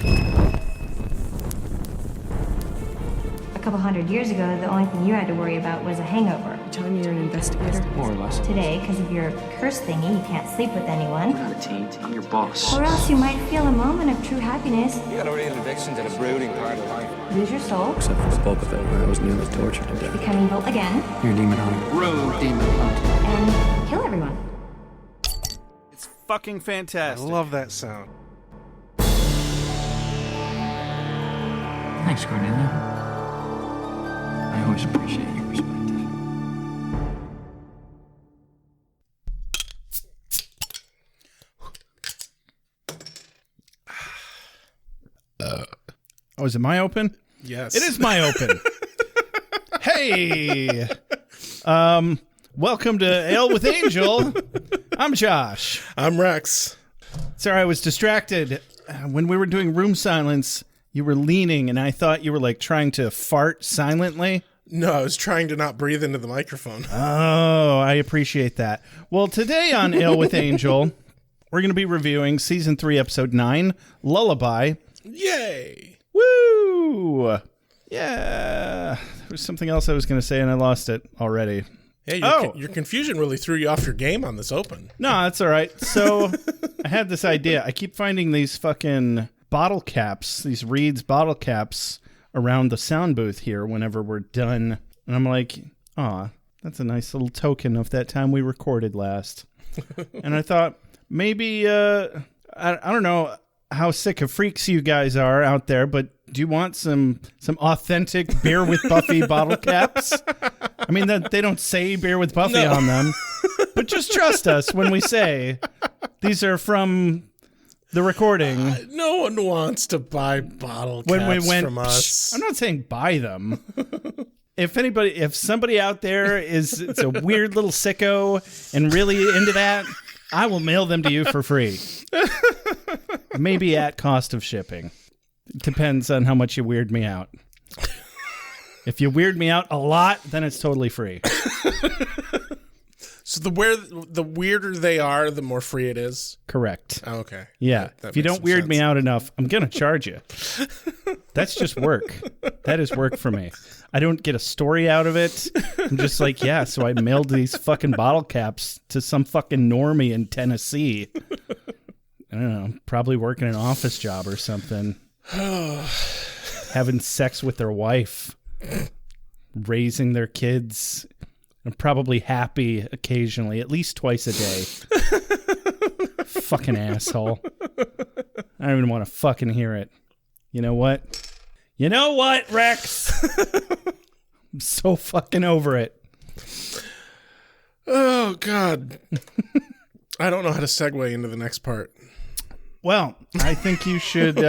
A couple hundred years ago, the only thing you had to worry about was a hangover. You're telling me you're an investigator? More or less. Today, because of your curse thingy, you can't sleep with anyone. We're not a team. I'm your boss. Or else you might feel a moment of true happiness, You got a real addiction to the brooding part of life. lose your soul, Except for the bulk of it, where I was nearly tortured to death. become evil again, You're a demon hunter. Road demon hunt. and kill everyone. It's fucking fantastic. I love that sound. Thanks, Cornelia. I always appreciate your perspective. Oh, is it my open? Yes. It is my open. Hey. Welcome to Ale with Angel. I'm Josh. I'm Rex. Sorry, I was distracted. When we were doing room silence, you were leaning, and I thought you were like trying to fart silently. No, I was trying to not breathe into the microphone. Oh, I appreciate that. Well, today on Ale with Angel, we're going to be reviewing Season 3, Episode 9, Lullaby. Yay! Woo! Yeah. There was something else I was going to say, and I lost it already. Hey, your confusion really threw you off your game on this open. No, that's all right. So I had this idea. I keep finding these fucking bottle caps, these Reed's bottle caps around the sound booth here whenever we're done. And I'm like, aw, that's a nice little token of that time we recorded last. And I thought, maybe, I don't know how sick of freaks you guys are out there, but do you want some authentic Beer with Buffy bottle caps? I mean, they don't say Beer with Buffy on them, but just trust us when we say these are from the recording. No one wants to buy bottle caps from us. I'm not saying buy them. If somebody out there it's a weird little sicko and really into that, I will mail them to you for free. Maybe at cost of shipping. Depends on how much you weird me out. If you weird me out a lot, then it's totally free. So the weirder they are, the more free it is? Correct. Oh, okay. Yeah. That If you makes don't some weird sense. me out enough, I'm going to charge you. That's just work. That is work for me. I don't get a story out of it. I'm just like, yeah, so I mailed these fucking bottle caps to some fucking normie in Tennessee. I don't know, probably working an office job or something. Having sex with their wife. Raising their kids. And probably happy occasionally, at least twice a day. Fucking asshole. I don't even want to fucking hear it. You know what? You know what, Rex? I'm so fucking over it. Oh, God. I don't know how to segue into the next part. Well, I think you should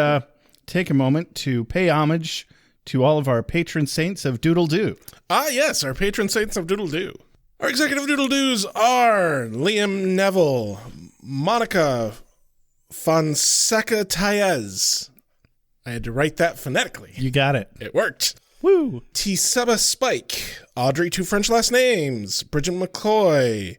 take a moment to pay homage to all of our patron saints of Doodle-Doo. Ah, yes, our patron saints of Doodle-Doo. Our executive Doodle-Doos are Liam Neville, Monica Fonseca-Taez. I had to write that phonetically. You got it. It worked. Woo! Tisaba Spike, Audrey, 2 French last names, Bridget McCoy,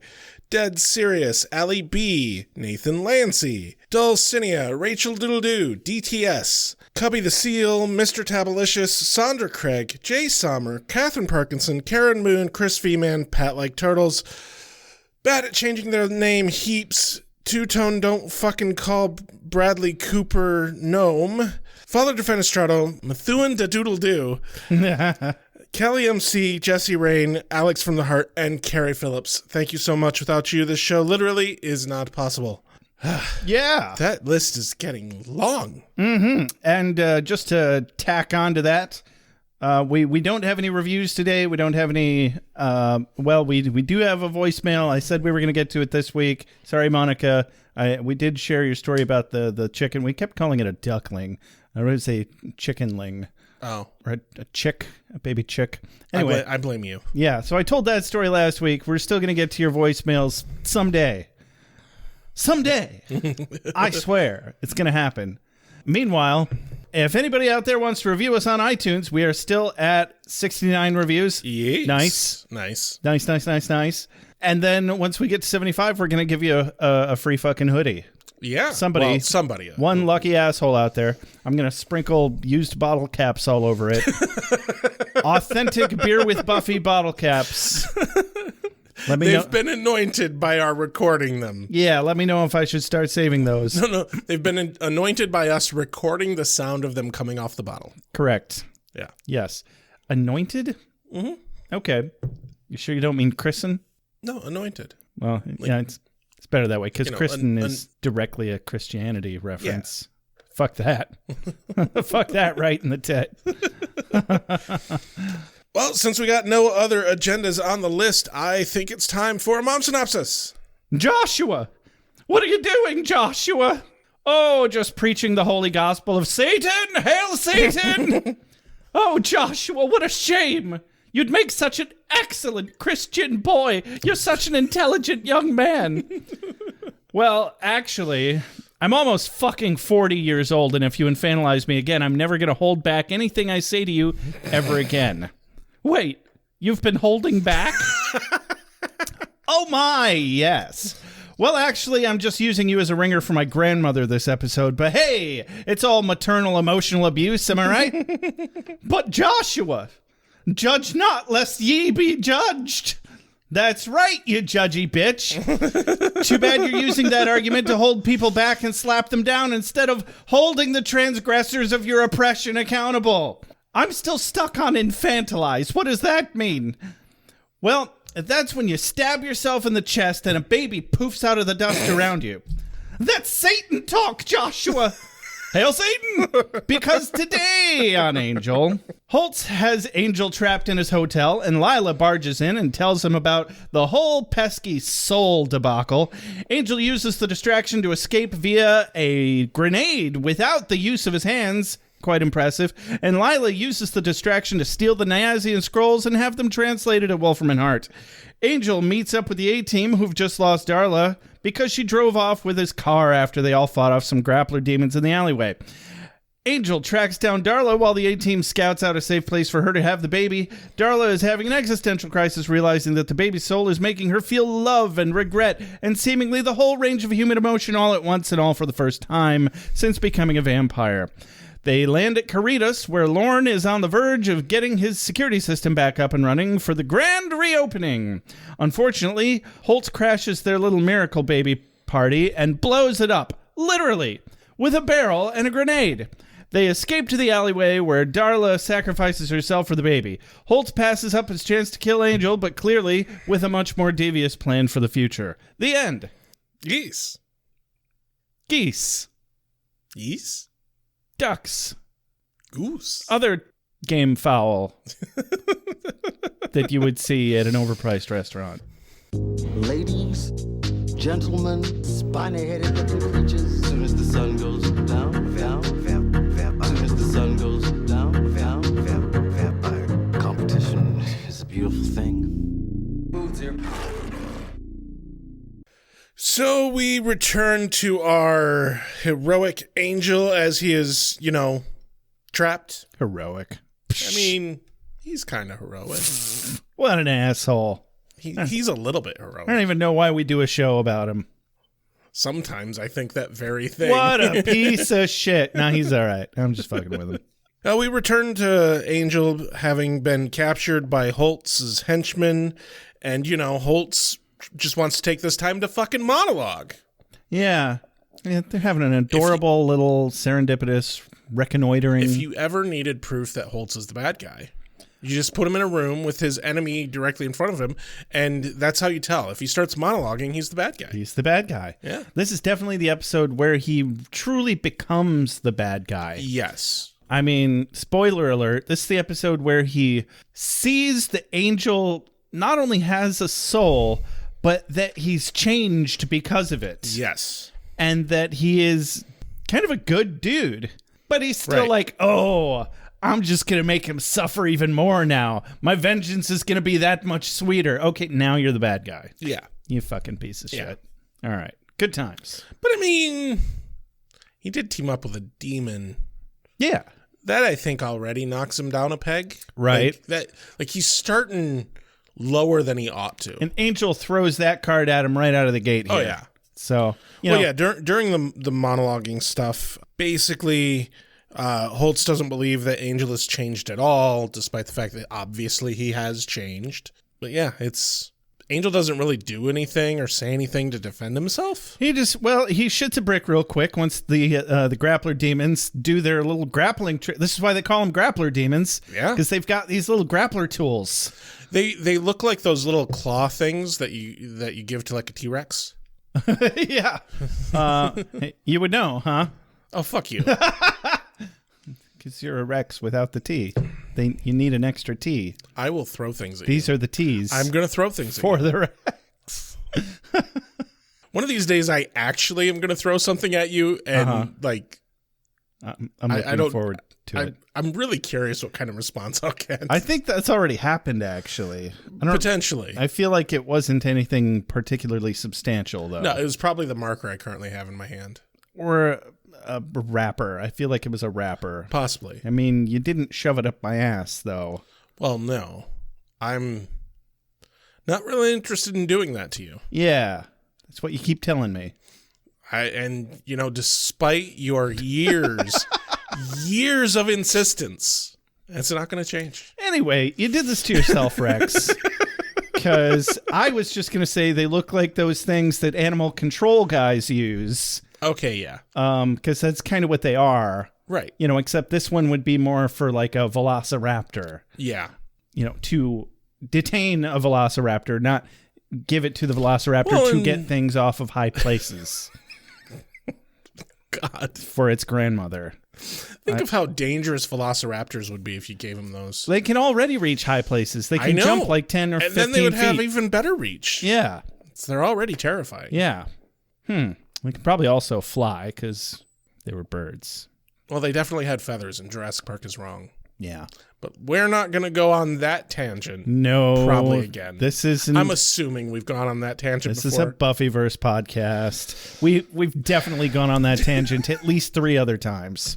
Dead Serious, Ali B, Nathan Lancy, Dulcinea, Rachel Doodle-Doo, DTS, Cubby the Seal, Mr. Tabalicious, Sandra Craig, Jay Sommer, Catherine Parkinson, Karen Moon, Chris Feeman, Pat Like Turtles, bad at changing their name heaps, Two-Tone Don't Fucking Call Bradley Cooper Gnome, Father Defenestrato, Methuen da Doodle-Doo, Kelly MC, Jesse Rain, Alex from the Heart, and Carrie Phillips. Thank you so much. Without you, this show literally is not possible. Yeah. That list is getting long. Mm-hmm. And just to tack on to that, we don't have any reviews today. We don't have any, we do have a voicemail. I said we were going to get to it this week. Sorry, Monica. We did share your story about the chicken. We kept calling it a duckling. I would say chickenling. Oh. Or a chick, a baby chick. Anyway. I blame you. Yeah, so I told that story last week. We're still going to get to your voicemails someday. Someday. I swear. It's going to happen. Meanwhile, if anybody out there wants to review us on iTunes, we are still at 69 reviews. Yes. Nice. Nice. Nice. And then once we get to 75, we're going to give you a free fucking hoodie. Yeah. Somebody. Well, somebody. One lucky asshole out there. I'm going to sprinkle used bottle caps all over it. Authentic Beer with Buffy bottle caps. Let me know. They've been anointed by our recording them. Yeah, let me know if I should start saving those. No. They've been anointed by us recording the sound of them coming off the bottle. Correct. Yeah. Yes. Anointed? Mm-hmm. Okay. You sure you don't mean christen? No, anointed. Well, yeah, it's better that way because christen an- is directly a Christianity reference. Yeah. Fuck that. Fuck that right in the tit. Well, since we got no other agendas on the list, I think it's time for a mom synopsis. Joshua! What are you doing, Joshua? Oh, just preaching the holy gospel of Satan! Hail Satan! Oh, Joshua, what a shame! You'd make such an excellent Christian boy. You're such an intelligent young man. Well, actually, I'm almost fucking 40 years old, and if you infantilize me again, I'm never going to hold back anything I say to you ever again. Wait, you've been holding back? Oh my, yes. Well, actually, I'm just using you as a ringer for my grandmother this episode, but hey, it's all maternal emotional abuse, am I right? But Joshua, judge not lest ye be judged. That's right, you judgy bitch. Too bad you're using that argument to hold people back and slap them down instead of holding the transgressors of your oppression accountable. I'm still stuck on infantilize. What does that mean? Well, that's when you stab yourself in the chest and a baby poofs out of the dust around you. That's Satan talk, Joshua. Hail Satan! Because today on Angel, Holtz has Angel trapped in his hotel, and Lila barges in and tells him about the whole pesky soul debacle. Angel uses the distraction to escape via a grenade without the use of his hands. Quite impressive. And Lila uses the distraction to steal the Niazian scrolls and have them translated at Wolfram and Hart. Angel meets up with the A-Team, who've just lost Darla, because she drove off with his car after they all fought off some grappler demons in the alleyway. Angel tracks down Darla while the A-Team scouts out a safe place for her to have the baby. Darla is having an existential crisis, realizing that the baby's soul is making her feel love and regret and seemingly the whole range of human emotion all at once and all for the first time since becoming a vampire. They land at Caritas, where Lorne is on the verge of getting his security system back up and running for the grand reopening. Unfortunately, Holtz crashes their little miracle baby party and blows it up, literally, with a barrel and a grenade. They escape to the alleyway where Darla sacrifices herself for the baby. Holtz passes up his chance to kill Angel, but clearly with a much more devious plan for the future. The end. Geese. Geese. Geese? Ducks. Goose. Other game fowl that you would see at an overpriced restaurant. Ladies, gentlemen, spiny-headed looking creatures. Soon as the sun goes down, soon as the sun goes down, Vampire. competition is a beautiful thing. So we return to our heroic Angel as he is, trapped. Heroic. I mean, he's kind of heroic. What an asshole. He's a little bit I don't heroic. even know why we do a show about him. Sometimes I think that very thing. What a piece of shit. No, he's all right. I'm just fucking with him. Now we return to Angel having been captured by Holtz's henchmen, and, Holtz just wants to take this time to fucking monologue. Yeah. They're having an adorable little serendipitous reconnoitering. If you ever needed proof that Holtz is the bad guy, you just put him in a room with his enemy directly in front of him, and that's how you tell. If he starts monologuing, he's the bad guy. He's the bad guy. Yeah. This is definitely the episode where he truly becomes the bad guy. Yes. I mean, spoiler alert, this is the episode where he sees the Angel not only has a soul, but that he's changed because of it. Yes. And that he is kind of a good dude. But he's still Right. like, oh, I'm just going to make him suffer even more now. My vengeance is going to be that much sweeter. Okay, now you're the bad guy. Yeah. You fucking piece of Yeah. shit. All right. Good times. But I mean, he did team up with a demon. Yeah. That I think already knocks him down a peg. Right. Like he's starting lower than he ought to. An Angel throws that card at him right out of the gate here. Oh, yeah. So, you know, during the monologuing stuff, basically, Holtz doesn't believe that Angel has changed at all, despite the fact that obviously he has changed. But yeah, Angel doesn't really do anything or say anything to defend himself. he shits a brick real quick once the grappler demons do their little grappling trick. This is why they call them grappler demons. Yeah. Because they've got these little grappler tools. They look like those little claw things that you give to like a T-Rex. Yeah. You would know, huh? Oh, fuck you. Because you're a Rex without the T. You need an extra T. I will throw things at These you. are the T's. I'm going to throw things for at you. the Rex. One of these days, I actually am going to throw something at you, and I'm looking forward to it. I'm really curious what kind of response I'll get. I think that's already happened, actually. Potentially. I feel like it wasn't anything particularly substantial, though. No, it was probably the marker I currently have in my hand. Or a wrapper. I feel like it was a wrapper. Possibly. I mean, you didn't shove it up my ass, though. Well, no. I'm not really interested in doing that to you. Yeah. That's what you keep telling me. Despite your years of insistence, it's not going to change. Anyway, you did this to yourself, Rex. Because I was just going to say they look like those things that animal control guys use. Okay, yeah. Because that's kind of what they are. Right. Except this one would be more for like a velociraptor. Yeah. To detain a velociraptor, not give it to the velociraptor to get things off of high places. God. For its grandmother. Think of how dangerous velociraptors would be if you gave them those. They can already reach high places. They can jump like 10 or 15 feet. And then they would have even better reach. Yeah. So they're already terrifying. Yeah. We could probably also fly because they were birds. Well, they definitely had feathers, and Jurassic Park is wrong. Yeah. But we're not going to go on that tangent. No. Probably again. I'm assuming we've gone on that tangent before. This is a Buffyverse podcast. We've definitely gone on that tangent at least 3 other times.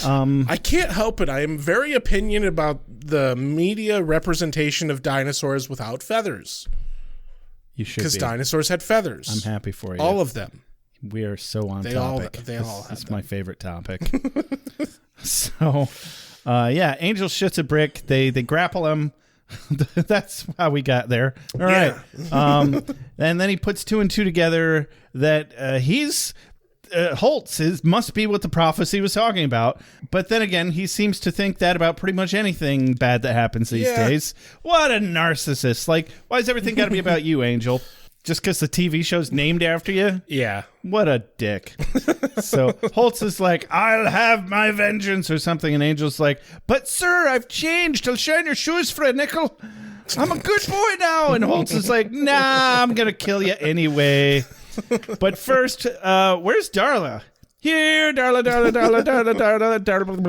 I can't help it. I am very opinionated about the media representation of dinosaurs without feathers. You should be. Because dinosaurs had feathers. I'm happy for you. All of them. We are so on topic. They all have It's them. my favorite topic. So, Angel shits a brick. They grapple him. That's how we got there. All right. And then he puts 2 and 2 together that he's Holtz must be what the prophecy was talking about. But then again, he seems to think that about pretty much anything bad that happens these days. What a narcissist. Like, why is everything got to be about you, Angel? Just because the TV show's named after you? Yeah. What a dick. So Holtz is like, I'll have my vengeance or something. And Angel's like, but sir, I've changed. I'll shine your shoes for a nickel. I'm a good boy now. And Holtz is like, nah, I'm going to kill you anyway. But first, where's Darla? Here, Darla.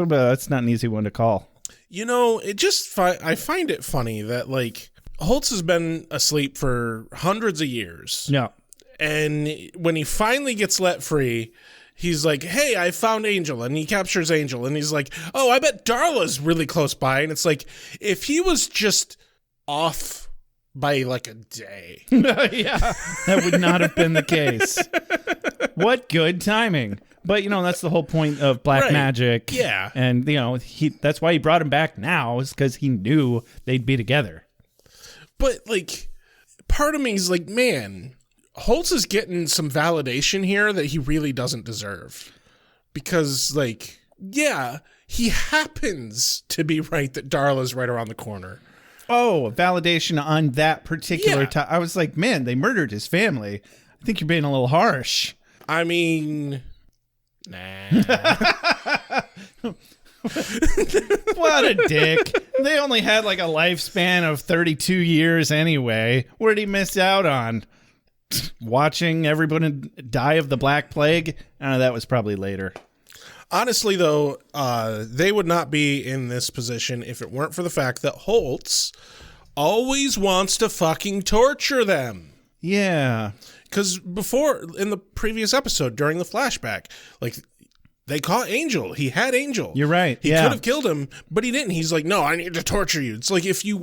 That's not an easy one to call. I find it funny that, like, Holtz has been asleep for hundreds of years. Yeah. And when he finally gets let free, he's like, hey, I found Angel. And he captures Angel. And he's like, oh, I bet Darla's really close by. And it's like, if he was just off by like a day. Yeah, that would not have been the case. What good timing. But, that's the whole point of black magic. Yeah. And, that's why he brought him back now, is because he knew they'd be together. But, like, part of me is like, man, Holtz is getting some validation here that he really doesn't deserve. Because, like, yeah, he happens to be right that Darla's right around the corner. Oh, validation on that particular time. I was like, man, they murdered his family. I think you're being a little harsh. I mean, nah. What a dick. They only had like a lifespan of 32 years anyway. What did he miss out on? Watching everybody die of the Black Plague? That was probably later. Honestly, though, they would not be in this position if it weren't for the fact that Holtz always wants to fucking torture them. Yeah. Because before, in the previous episode, during the flashback, like, they caught Angel. He had Angel. You're right. He could have killed him, but he didn't. He's like, no, I need to torture you. It's like, if you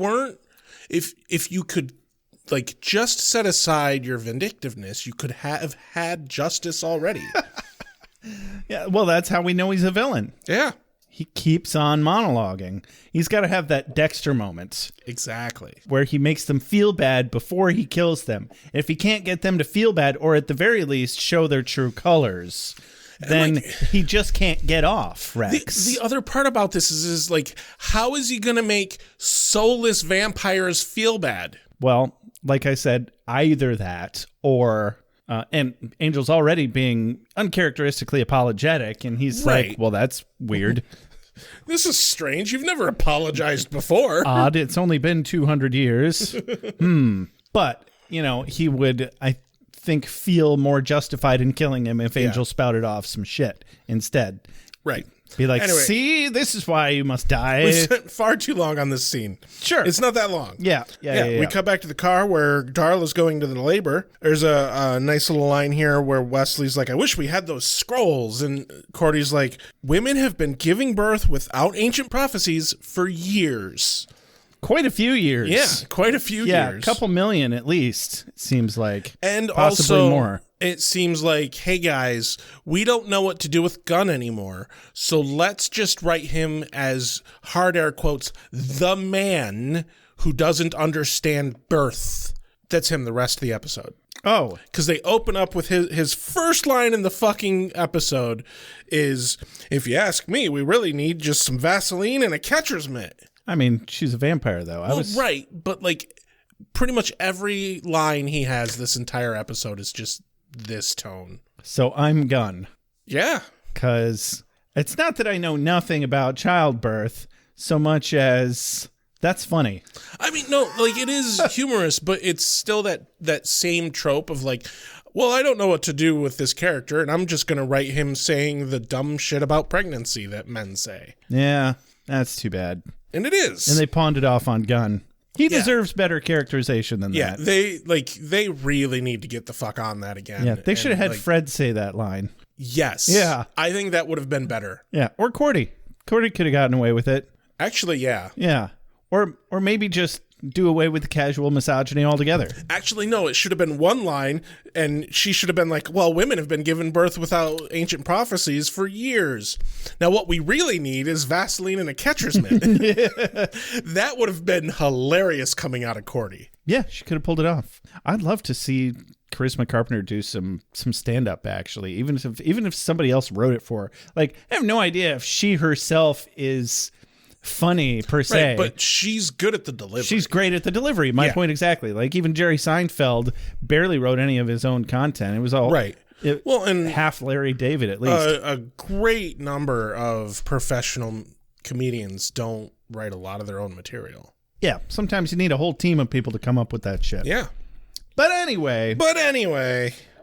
could like, just set aside your vindictiveness. You could have had justice already. Yeah, well, that's how we know he's a villain. Yeah. He keeps on monologuing. He's got to have that Dexter moment Exactly. where he makes them feel bad before he kills them. If he can't get them to feel bad, or at the very least show their true colors, then he just can't get off, Rex. The other part about this is like, how is he going to make soulless vampires feel bad? Well, like I said, either that or... and Angel's already being uncharacteristically apologetic, and he's Right. like, well, that's weird. This is strange. You've never apologized before. Odd. It's only been 200 years. But, you know, he would, I think, feel more justified in killing him if Angel spouted off some shit instead. Right. Be like, Anyway. see, this is why you must die. We spent far too long on this scene. Sure. It's not that long. Yeah. We cut back to the car where Darla's going to the labor. There's a nice little line here where Wesley's like, I wish we had those scrolls. And Cordy's like, women have been giving birth without ancient prophecies for years. Quite a few years. Yeah, quite a few Yeah, years. a couple million at least, it seems like. And possibly also, more. It seems like, hey guys, we don't know what to do with Gunn anymore, so let's just write him as, hard air quotes, the man who doesn't understand birth. That's him the rest of the episode. Oh. Because they open up with his first line in the fucking episode is, if you ask me, we really need just some Vaseline and a catcher's mitt. I mean, she's a vampire, though. Right, but like pretty much every line he has this entire episode is just this tone. So I'm Gunn. Yeah. Because it's not that I know nothing about childbirth so much as that's funny. I mean, no, like it is humorous, but it's still that same trope of like, well, I don't know what to do with this character, and I'm just going to write him saying the dumb shit about pregnancy that men say. Yeah, that's too bad. And it is. And they pawned it off on Gunn. He deserves better characterization than Yeah, that. they really need to get the fuck on that again. Yeah, they should have had like, Fred say that line. Yes. Yeah. I think that would have been better. Yeah, or Cordy. Cordy could have gotten away with it. Actually, yeah. Yeah. Or maybe just do away with the casual misogyny altogether. Actually, no, it should have been one line, and she should have been like, well, women have been given birth without ancient prophecies for years. Now, what we really need is Vaseline and a catcher's mitt. That would have been hilarious coming out of Cordy. Yeah, she could have pulled it off. I'd love to see Charisma Carpenter do some stand-up, actually, even if somebody else wrote it for her. Like, I have no idea if she herself is funny per se, Right, but she's good at the delivery. she's great at the delivery. My point exactly. Like, even Jerry Seinfeld barely wrote any of his own content. It was all right. Well, and half Larry David at least. a great number of professional comedians don't write a lot of their own material. Yeah, sometimes you need a whole team of people to come up with that shit. Yeah. But anyway,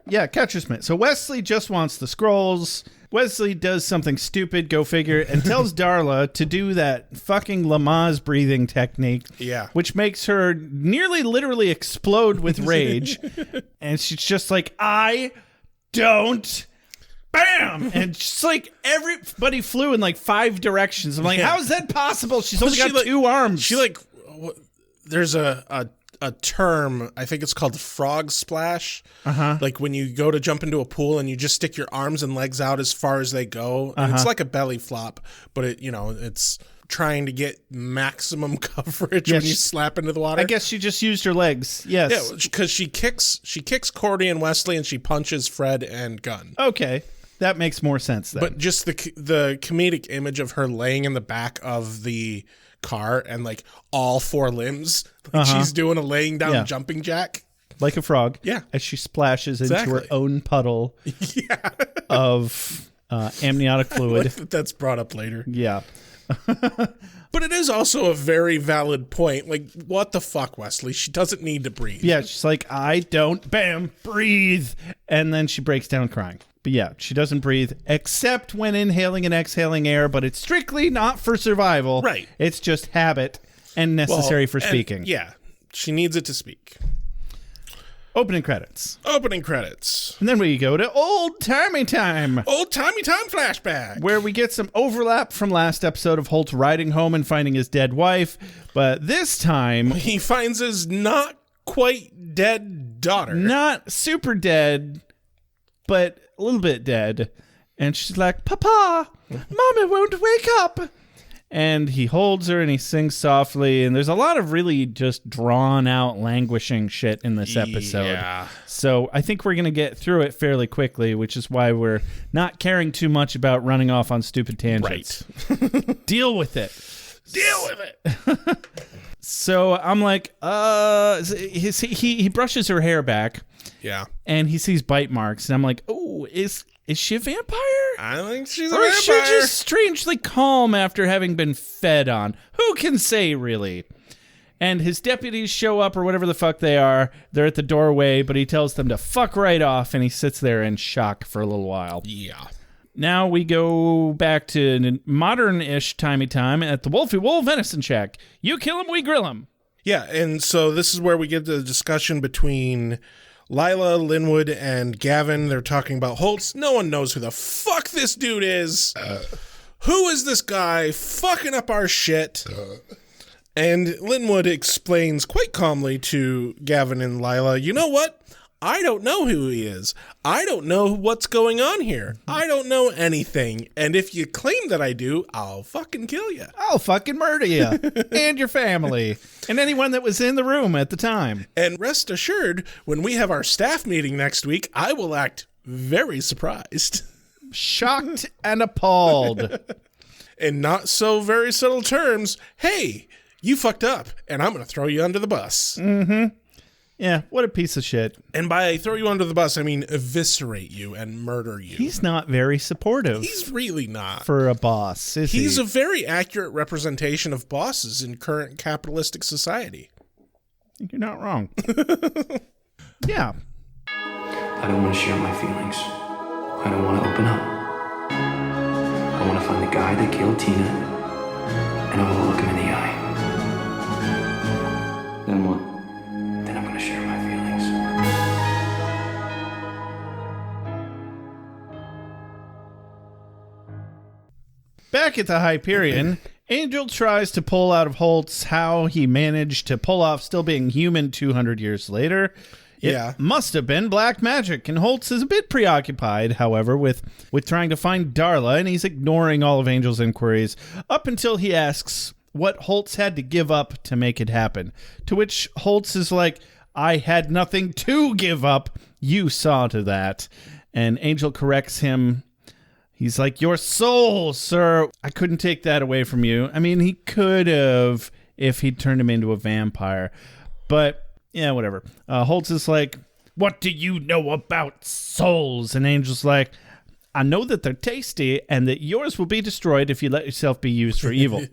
yeah, catcher's mitt. So Wesley just wants the scrolls. Wesley does something stupid, go figure, and tells Darla to do that fucking Lamaze breathing technique. Yeah. Which makes her nearly literally explode with rage. And she's just like, I don't. Bam! And just like everybody flew in like 5 directions. I'm like, how is that possible? She's only got 2 arms. She like, there's a term, I think it's called frog splash. Like when you go to jump into a pool and you just stick your arms and legs out as far as they go. And it's like a belly flop, but it's trying to get maximum coverage when you slap into the water. I guess she just used her legs. Yes. Yeah, because she kicks Cordy and Wesley and she punches Fred and Gunn. Okay. That makes more sense then. But just the comedic image of her laying in the back of the car and like all 4 limbs, like she's doing a laying down jumping jack. Like a frog. Yeah. As she splashes into her own puddle of amniotic fluid. That's brought up later. Yeah. But it is also a very valid point. Like, what the fuck, Wesley? She doesn't need to breathe. Yeah, she's like, I don't, bam, breathe. And then she breaks down crying. But yeah, she doesn't breathe except when inhaling and exhaling air, but it's strictly not for survival. Right. It's just habit and necessary for speaking. Yeah, she needs it to speak. Opening credits. And And then we go to old-timey time. Old-timey time flashback. Where we get some overlap from last episode of Holt riding home and finding his dead wife. But this time, He finds his not quite dead daughter. Not super dead, but a little bit dead. And she's like, Papa, Mommy won't wake up. And he holds her and he sings softly. And there's a lot of really just drawn out, languishing shit in this episode. Yeah. So I think we're going to get through it fairly quickly, which is why we're not caring too much about running off on stupid tangents. Right. Deal with it. Deal with it. So I'm like, he brushes her hair back. Yeah. And he sees bite marks. And I'm like, oh, is she a vampire? I think she's a Or is she vampire. just strangely calm after having been fed on? Who can say, really? And his deputies show up, or whatever the fuck they are. They're at the doorway, but he tells them to fuck right off, and he sits there in shock for a little while. Yeah. Now we go back to modern-ish timey time at the Wolfie Wool Venison Shack. You kill him, we grill him. Yeah, and so this is where we get the discussion between Lila, Linwood, and Gavin. They're talking about Holtz. No one knows who the fuck this dude is. Who is this guy fucking up our shit? And Linwood explains quite calmly to Gavin and Lila, you know what? I don't know who he is. I don't know what's going on here. I don't know anything. And if you claim that I do, I'll fucking kill you. I'll fucking murder you and your family and anyone that was in the room at the time. And rest assured, when we have our staff meeting next week, I will act very surprised. Shocked and appalled. In not so very subtle terms, hey, you fucked up, and I'm going to throw you under the bus. Mm-hmm. Yeah, what a piece of shit. And by throw you under the bus, I mean eviscerate you and murder you. He's not very supportive. He's really not. For a boss, is he? He's a very accurate representation of bosses in current capitalistic society. You're not wrong. Yeah. I don't want to share my feelings. I don't want to open up. I want to find the guy that killed Tina, and I want to look him in the eye. Then what? Then I'm going to share my feelings. Back at the Hyperion, Angel tries to pull out of Holtz how he managed to pull off still being human 200 years later. It must have been black magic, and Holtz is a bit preoccupied, however, with trying to find Darla, and he's ignoring all of Angel's inquiries up until he asks what Holtz had to give up to make it happen, to which Holtz is like, I had nothing to give up. You saw to that. And Angel corrects him. He's like, your soul, sir. I couldn't take that away from you. I mean, he could have if he'd turned him into a vampire. But, yeah, whatever. Holtz is like, what do you know about souls? And Angel's like, I know that they're tasty and that yours will be destroyed if you let yourself be used for evil.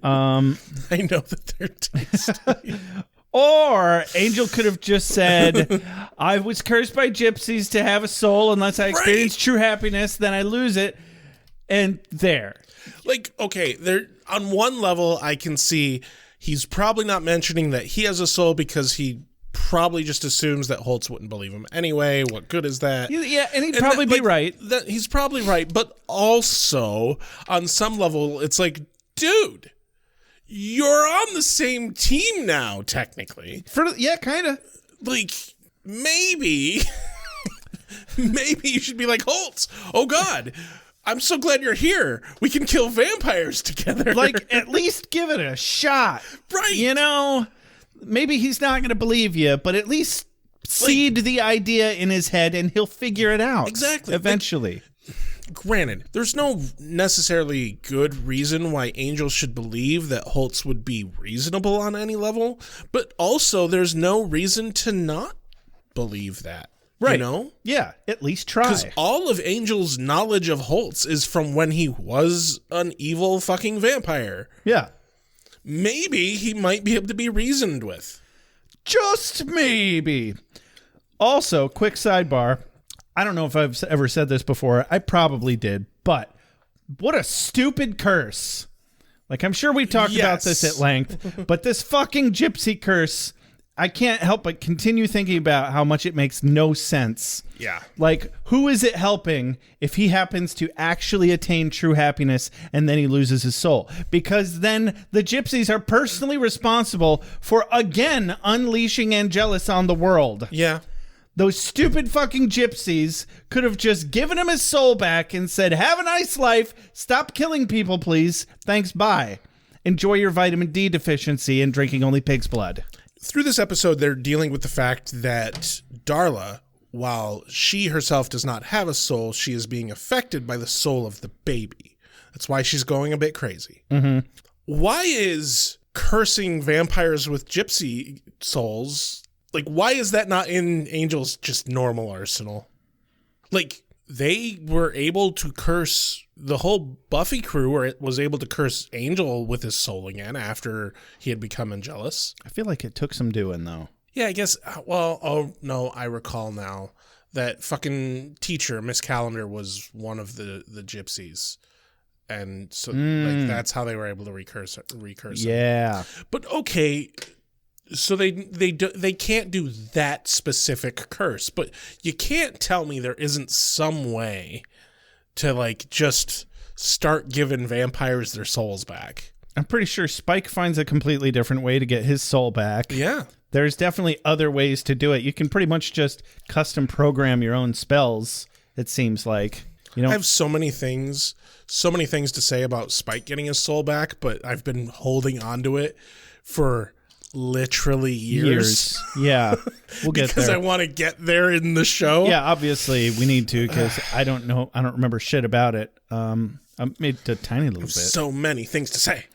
I know that they're tasty. Or Angel could have just said, I was cursed by gypsies to have a soul unless I experience true happiness, then I lose it. And there. Like, okay, there on one level I can see he's probably not mentioning that he has a soul because he probably just assumes that Holtz wouldn't believe him anyway. What good is that? Yeah, and he'd probably be right. He's probably right, but also on some level it's like, dude, you're on the same team now, technically. Yeah, kind of. Like, maybe you should be like, Holtz, oh God, I'm so glad you're here. We can kill vampires together. Like, at least give it a shot. Right. You know, maybe he's not going to believe you, but at least seed the idea in his head and he'll figure it out. Exactly. Eventually. Granted, there's no necessarily good reason why Angel should believe that Holtz would be reasonable on any level, but also there's no reason to not believe that. Right. You know? Yeah, at least try. Because all of Angel's knowledge of Holtz is from when he was an evil fucking vampire. Yeah. Maybe he might be able to be reasoned with. Just maybe. Also, quick sidebar. I don't know if I've ever said this before. I probably did, but what a stupid curse. Like, I'm sure we've talked about this at length, but this fucking gypsy curse I can't help but continue thinking about how much it makes no sense. Yeah. Like, who is it helping if he happens to actually attain true happiness and then he loses his soul? Because then the gypsies are personally responsible for, again, unleashing Angelus on the world. Yeah. Those stupid fucking gypsies could have just given him his soul back and said, have a nice life. Stop killing people, please. Thanks, bye. Enjoy your vitamin D deficiency and drinking only pig's blood. Through this episode, they're dealing with the fact that Darla, while she herself does not have a soul, she is being affected by the soul of the baby. That's why she's going a bit crazy. Mm-hmm. Why is cursing vampires with gypsy souls, like, why is that not in Angel's just normal arsenal? Like, they were able to curse, the whole Buffy crew was able to curse Angel with his soul again after he had become Angelus. I feel like it took some doing, though. Yeah, I guess, well, oh, no, I recall now. That fucking teacher, Miss Calendar, was one of the gypsies. And so, like, that's how they were able to recurse him. Yeah. But, okay, so they can't do that specific curse, but you can't tell me there isn't some way to, like, just start giving vampires their souls back. I'm pretty sure Spike finds a completely different way to get his soul back. Yeah. There's definitely other ways to do it. You can pretty much just custom program your own spells, it seems like. You know, I have so many things to say about Spike getting his soul back, but I've been holding on to it for literally years. Yeah. We'll get because there. I want to get there in the show. Yeah, obviously we need to, because I don't remember shit about it. I made a tiny little bit. So many things to say.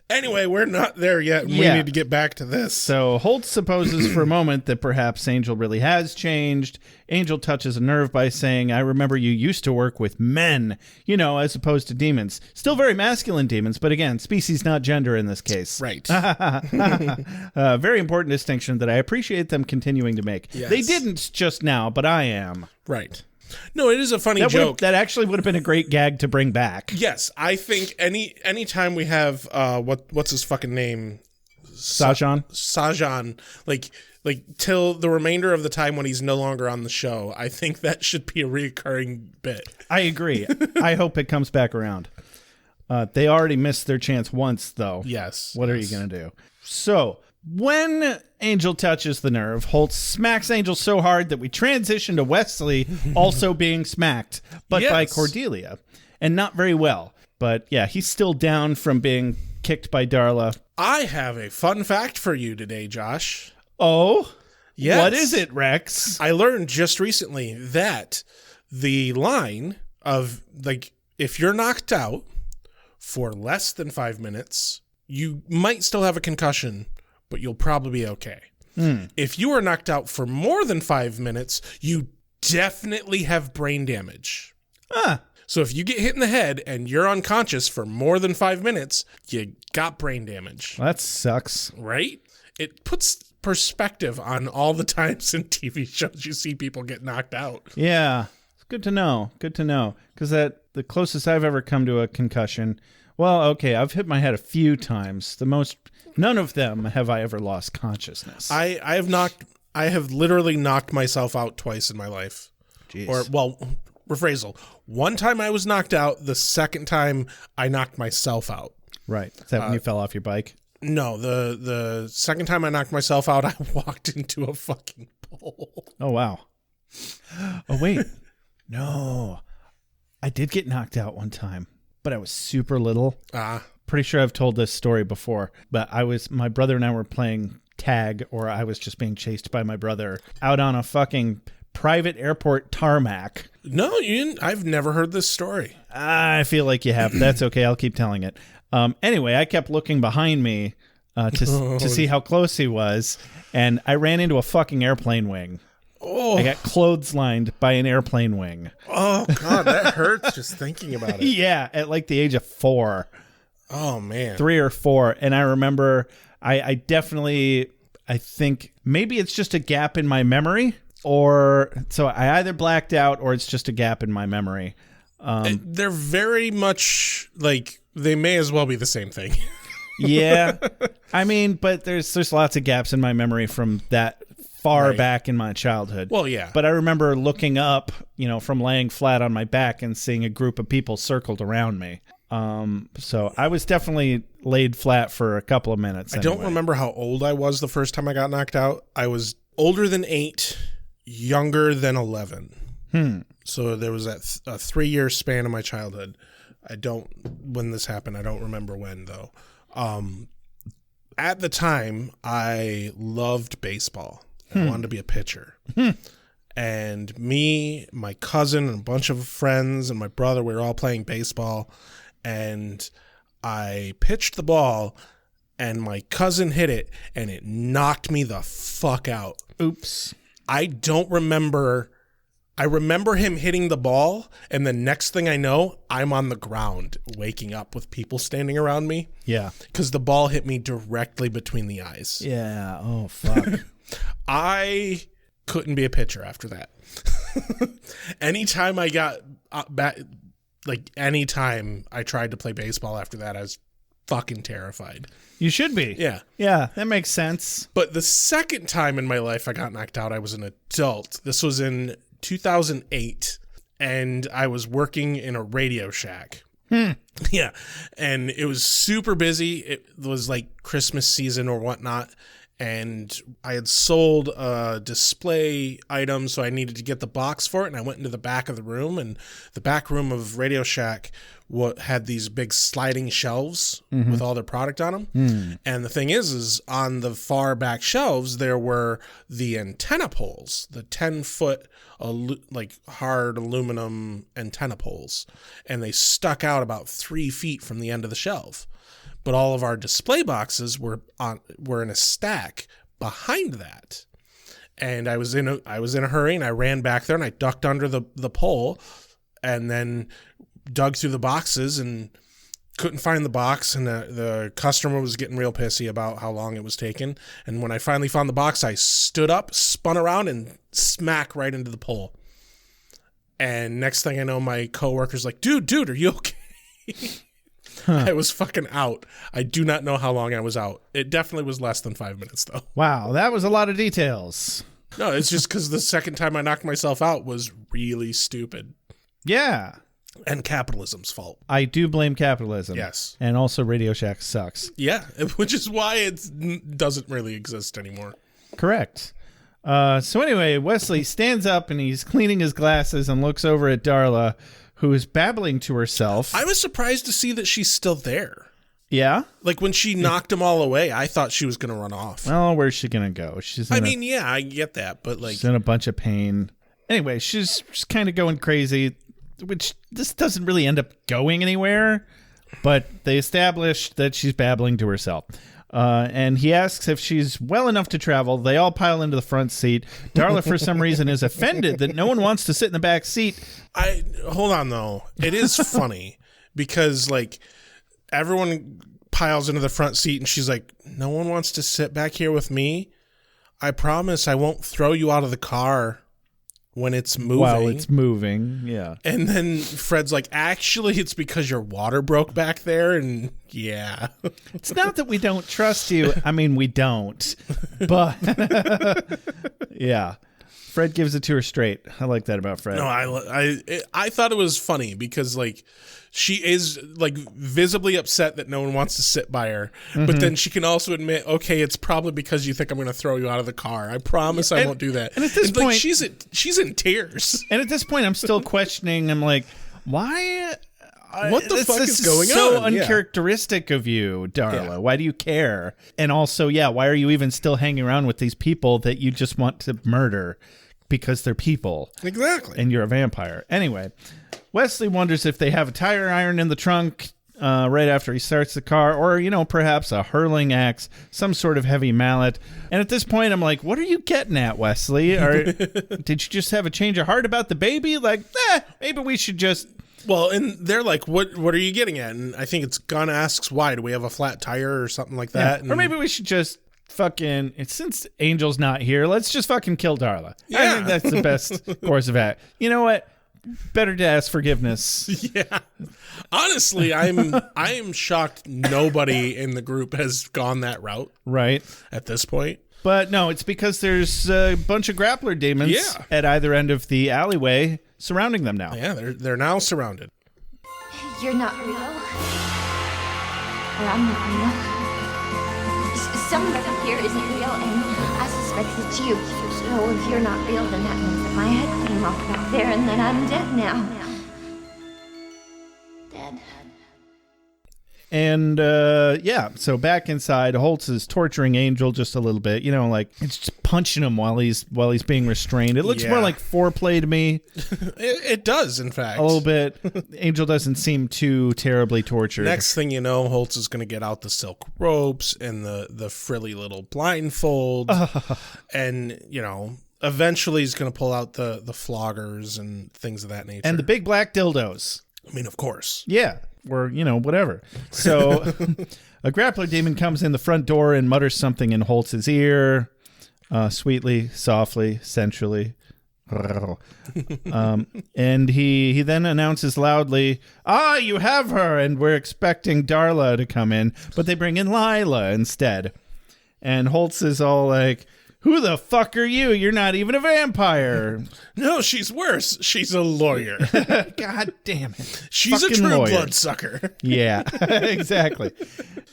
Anyway, we're not there yet. We Yeah. need to get back to this. So Holt supposes for a moment that perhaps Angel really has changed. Angel touches a nerve by saying, I remember you used to work with men, as opposed to demons. Still very masculine demons, but again, species, not gender in this case. Right. Very important distinction that I appreciate them continuing to make. Yes. They didn't just now, but I am. Right. No, it is a funny joke. That actually would have been a great gag to bring back. Yes, I think any time we have what's his fucking name? Sajan, like till the remainder of the time when he's no longer on the show, I think that should be a recurring bit. I agree. I hope it comes back around. They already missed their chance once, though. Yes. What are you going to do? So, when Angel touches the nerve, Holt smacks Angel so hard that we transition to Wesley also being smacked, but by Yes. Cordelia. And not very well. But yeah, he's still down from being kicked by Darla. I have a fun fact for you today, Josh. Oh? Yes. What is it, Rex? I learned just recently that the line of, like, if you're knocked out for less than 5 minutes, you might still have a concussion, but you'll probably be okay. If you are knocked out for more than 5 minutes, you definitely have brain damage. So if you get hit in the head and you're unconscious for more than 5 minutes, you got brain damage. That sucks. Right? It puts perspective on all the times in TV shows you see people get knocked out. Yeah. It's good to know. Good to know. Because the closest I've ever come to a concussion, well, okay, I've hit my head a few times. None of them have I ever lost consciousness. I have literally knocked myself out twice in my life. Jeez. Or, well, rephrasal. One time I was knocked out. The second time I knocked myself out. Right. Is that when you fell off your bike? No, the second time I knocked myself out, I walked into a fucking pole. Oh, wow. Oh, wait. No. I did get knocked out one time, but I was super little. Pretty sure I've told this story before, but my brother and I were playing tag, or I was just being chased by my brother out on a fucking private airport tarmac. No, you didn't. I've never heard this story. I feel like you have. That's okay. I'll keep telling it. Anyway, I kept looking behind me to see how close he was, and I ran into a fucking airplane wing. Oh, I got clotheslined by an airplane wing. oh God, that hurts just thinking about it. Yeah, at like the age of 4. Oh, man. 3 or 4. And I remember I think maybe it's just a gap in my memory, so I either blacked out or it's just a gap in my memory. They're very much like, they may as well be the same thing. Yeah. I mean, but there's lots of gaps in my memory from that far back in my childhood. Well, yeah. But I remember looking up, from laying flat on my back and seeing a group of people circled around me. So I was definitely laid flat for a couple of minutes. I don't remember how old I was the first time I got knocked out. I was older than 8, younger than 11. So there was a 3-year span of my childhood. When this happened, I don't remember when, though. At the time, I loved baseball. I wanted to be a pitcher. And me, my cousin, and a bunch of friends, and my brother, we were all playing baseball. And I pitched the ball, and my cousin hit it, and it knocked me the fuck out. Oops. I don't remember. I remember him hitting the ball, and the next thing I know, I'm on the ground, waking up with people standing around me. Yeah. Because the ball hit me directly between the eyes. Yeah. Oh, fuck. I couldn't be a pitcher after that. Anytime I got back, anytime I tried to play baseball after that, I was fucking terrified. You should be. Yeah. Yeah, that makes sense. But the second time in my life I got knocked out, I was an adult. This was in 2008, and I was working in a Radio Shack. Yeah. And it was super busy. It was like Christmas season or whatnot. And I had sold a display item, so I needed to get the box for it. And I went into the back of the room, and the back room of Radio Shack had these big sliding shelves with all their product on them. And the thing is on the far back shelves, there were the antenna poles, the 10-foot hard aluminum antenna poles. And they stuck out about 3 feet from the end of the shelf. But all of our display boxes were in a stack behind that. And I was in a hurry, and I ran back there, and I ducked under the pole, and then dug through the boxes and couldn't find the box. And the customer was getting real pissy about how long it was taking. And when I finally found the box, I stood up, spun around, and smack right into the pole. And next thing I know, my coworker's like, dude, are you okay? I was fucking out. I do not know how long I was out. It definitely was less than 5 minutes, though. Wow, that was a lot of details. No, it's just because the second time I knocked myself out was really stupid. Yeah. And capitalism's fault. I do blame capitalism. Yes. And also Radio Shack sucks. Yeah, which is why it doesn't really exist anymore. Correct. So anyway, Wesley stands up, and he's cleaning his glasses and looks over at Darla, who is babbling to herself. I was surprised to see that she's still there. Yeah? Like, when she knocked them all away, I thought she was going to run off. Well, where's she going to go? Yeah, I get that, but she's in a bunch of pain. Anyway, she's just kind of going crazy, which this doesn't really end up going anywhere, but they established that she's babbling to herself. And he asks if she's well enough to travel. They all pile into the front seat. Darla, for some reason, is offended that no one wants to sit in the back seat. Hold on, though. It is funny because, everyone piles into the front seat, and she's like, no one wants to sit back here with me. I promise I won't throw you out of the car when it's moving. While it's moving, yeah. And then Fred's like, actually, it's because your water broke back there, and yeah. It's not that we don't trust you. I mean, we don't. But, yeah. Fred gives it to her straight. I like that about Fred. No, I thought it was funny because, she is, visibly upset that no one wants to sit by her. Mm-hmm. But then she can also admit, okay, it's probably because you think I'm going to throw you out of the car. I promise I won't do that. And at this point... she's in tears. And at this point, I'm still questioning. I'm like, why... What the fuck is going on? So uncharacteristic of you, Darla. Yeah. Why do you care? And also, why are you even still hanging around with these people that you just want to murder because they're people? Exactly. And you're a vampire. Anyway, Wesley wonders if they have a tire iron in the trunk right after he starts the car, or, perhaps a hurling axe, some sort of heavy mallet. And at this point, I'm like, what are you getting at, Wesley? Or did you just have a change of heart about the baby? Maybe we should just... Well, and they're like, what are you getting at? And I think it's Gunn asks, why? Do we have a flat tire or something like that? Yeah. Or maybe we should just since Angel's not here, let's just fucking kill Darla. Yeah. I think that's the best course of action. You know what? better to ask forgiveness. Yeah. Honestly, I am shocked nobody in the group has gone that route Right. at this point. But no, it's because there's a bunch of grappler demons Yeah. at either end of the alleyway surrounding them now. Yeah, they're now surrounded. You're not real. Or I'm not real. Somebody here isn't real, and I suspect it's you. So if you're not real, then that means that my head came off back there, and that I'm dead now. Dead. And so back inside, Holtz is torturing Angel just a little bit. You know, like it's just punching him while he's being restrained. It looks more like foreplay to me. It does, in fact. A little bit. Angel doesn't seem too terribly tortured. Next thing you know, Holtz is going to get out the silk ropes and the frilly little blindfold. And, you know, eventually he's going to pull out the floggers and things of that nature. And the big black dildos. I mean, of course. Yeah. Or, you know, whatever. So a grappler demon comes in the front door and mutters something in Holtz's ear, sweetly, softly, sensually. And he then announces loudly, you have her, and we're expecting Darla to come in, but they bring in Lila instead. And Holtz is all like, who the fuck are you? You're not even a vampire. No, she's worse. She's a lawyer. God damn it. She's Fucking a true lawyer. bloodsucker. Yeah, exactly.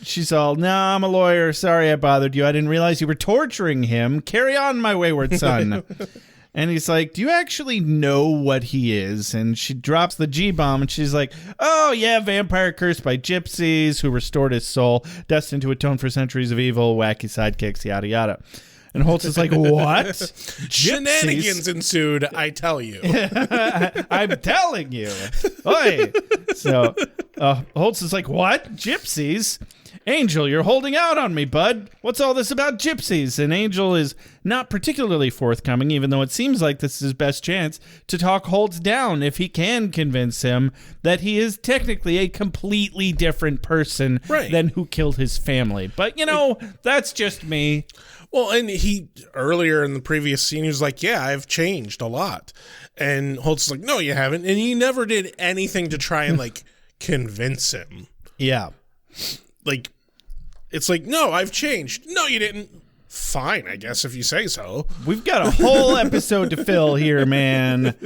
She's all, nah, I'm a lawyer. Sorry I bothered you. I didn't realize you were torturing him. Carry on, my wayward son. And he's like, do you actually know what he is? And she drops the G-bomb and she's like, oh, yeah, vampire cursed by gypsies who restored his soul, destined to atone for centuries of evil, wacky sidekicks, yada, yada. And Holtz is like, what? Shenanigans ensued, I tell you. I'm telling you. Oi. So Holtz is like, what? Gypsies? Angel, you're holding out on me, bud. What's all this about gypsies? And Angel is not particularly forthcoming, even though it seems like this is his best chance to talk Holtz down if he can convince him that he is technically a completely different person than who killed his family. But, you know, that's just me. Well, and he, earlier in the previous scene, he was like, yeah, I've changed a lot. And Holtz is like, no, you haven't. And he never did anything to try and, like, convince him. Yeah. Like, it's like, no, I've changed. No, you didn't. Fine, I guess, if you say so. We've got a whole episode to fill here, man.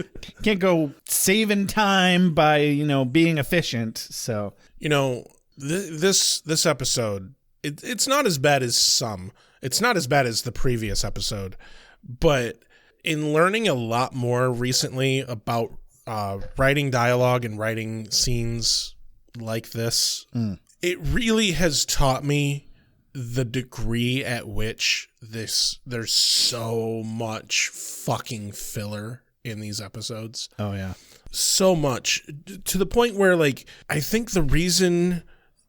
Can't go saving time by, you know, being efficient. So, you know, this episode, it's not as bad as some. It's not as bad as the previous episode, but in learning a lot more recently about writing dialogue and writing scenes like this, it really has taught me the degree at which there's so much fucking filler in these episodes. Oh, yeah. So much, to the point where, like, I think the reason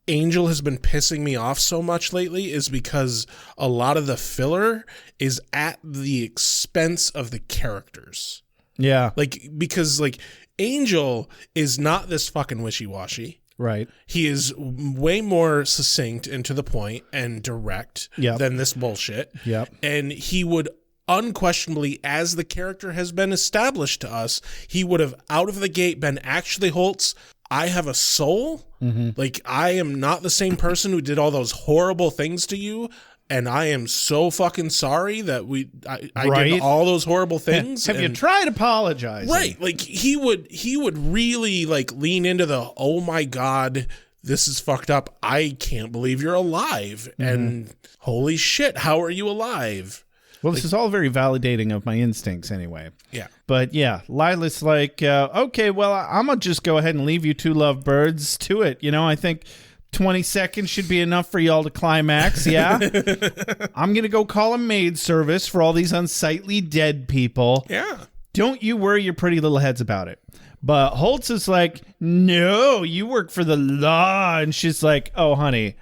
Angel has been pissing me off so much lately is because a lot of the filler is at the expense of the characters. Yeah. Like, because, like, Angel is not this fucking wishy-washy. Right. He is way more succinct and to the point and direct than this bullshit. Yep. And he would unquestionably, as the character has been established to us, he would have out of the gate been, actually, Holtz, I have a soul. Like, I am not the same person who did all those horrible things to you, and I am so fucking sorry that I did all those horrible things. Have you tried apologizing? Right. Like, he would really, like, lean into the, oh my God, this is fucked up. I can't believe you're alive. And holy shit, how are you alive? Well, this is all very validating of my instincts anyway. Yeah. But yeah, Lila's like, okay, well, I'm going to just go ahead and leave you two lovebirds to it. You know, I think 20 seconds should be enough for y'all to climax. Yeah. I'm going to go call a maid service for all these unsightly dead people. Yeah. Don't you worry your pretty little heads about it. But Holtz is like, no, you work for the law. And she's like, oh, honey,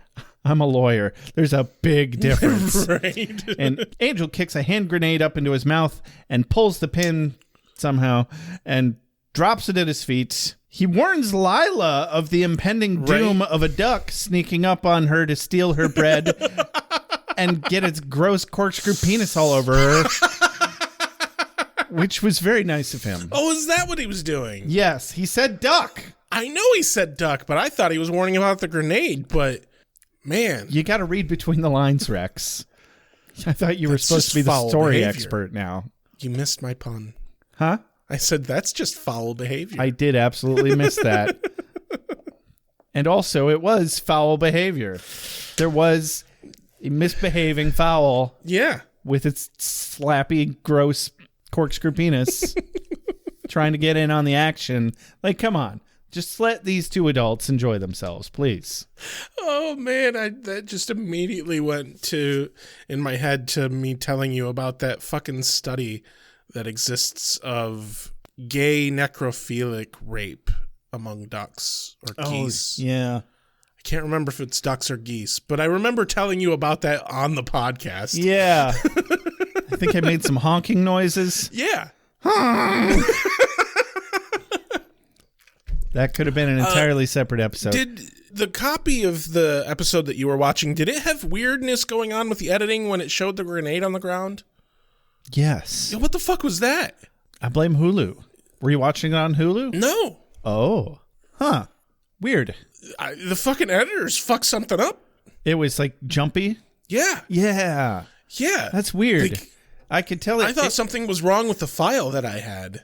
I'm a lawyer. There's a big difference. Right. And Angel kicks a hand grenade up into his mouth and pulls the pin somehow and drops it at his feet. He warns Lila of the impending doom of a duck sneaking up on her to steal her bread and get its gross corkscrew penis all over her. which was very nice of him. Oh, is that what he was doing? Yes, he said duck. I know he said duck, but I thought he was warning about the grenade. But, man. You got to read between the lines, Rex. I thought you were That's supposed just to be the foul story behavior. expert now. You missed my pun. Huh? I said that's just foul behavior. I did absolutely miss that. And also, it was foul behavior. There was a misbehaving fowl Yeah. with its slappy, gross corkscrew penis trying to get in on the action. Like, come on. Just let these two adults enjoy themselves, please. Oh, man. That just immediately went in my head to me telling you about that fucking study that exists of gay necrophilic rape among ducks or geese. Yeah. I can't remember if it's ducks or geese, but I remember telling you about that on the podcast. Yeah. I think I made some honking noises. Yeah. That could have been an entirely separate episode. Did the copy of the episode that you were watching, did it have weirdness going on with the editing when it showed the grenade on the ground? Yes. Yeah, what the fuck was that? I blame Hulu. Were you watching it on Hulu? No. Oh. Huh. Weird. The fucking editors fucked something up. It was like jumpy. Yeah. Yeah. Yeah. That's weird. Like, I could tell it. I thought something was wrong with the file that I had.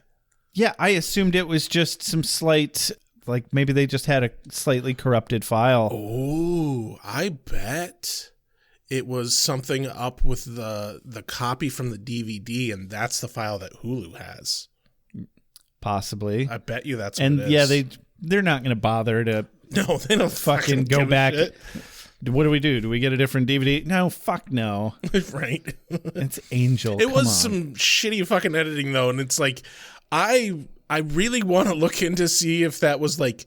Yeah, I assumed it was just some slight, like maybe they just had a slightly corrupted file. Oh, I bet it was something up with the copy from the DVD, and that's the file that Hulu has. Possibly. I bet you that's what and it is. yeah, they're not going to bother to No, they don't fucking go give a back. shit. What do we do? Do we get a different DVD? No, fuck no. Right. It's Angel. It Come was on. some shitty fucking editing though, and it's like I really want to look into see if that was like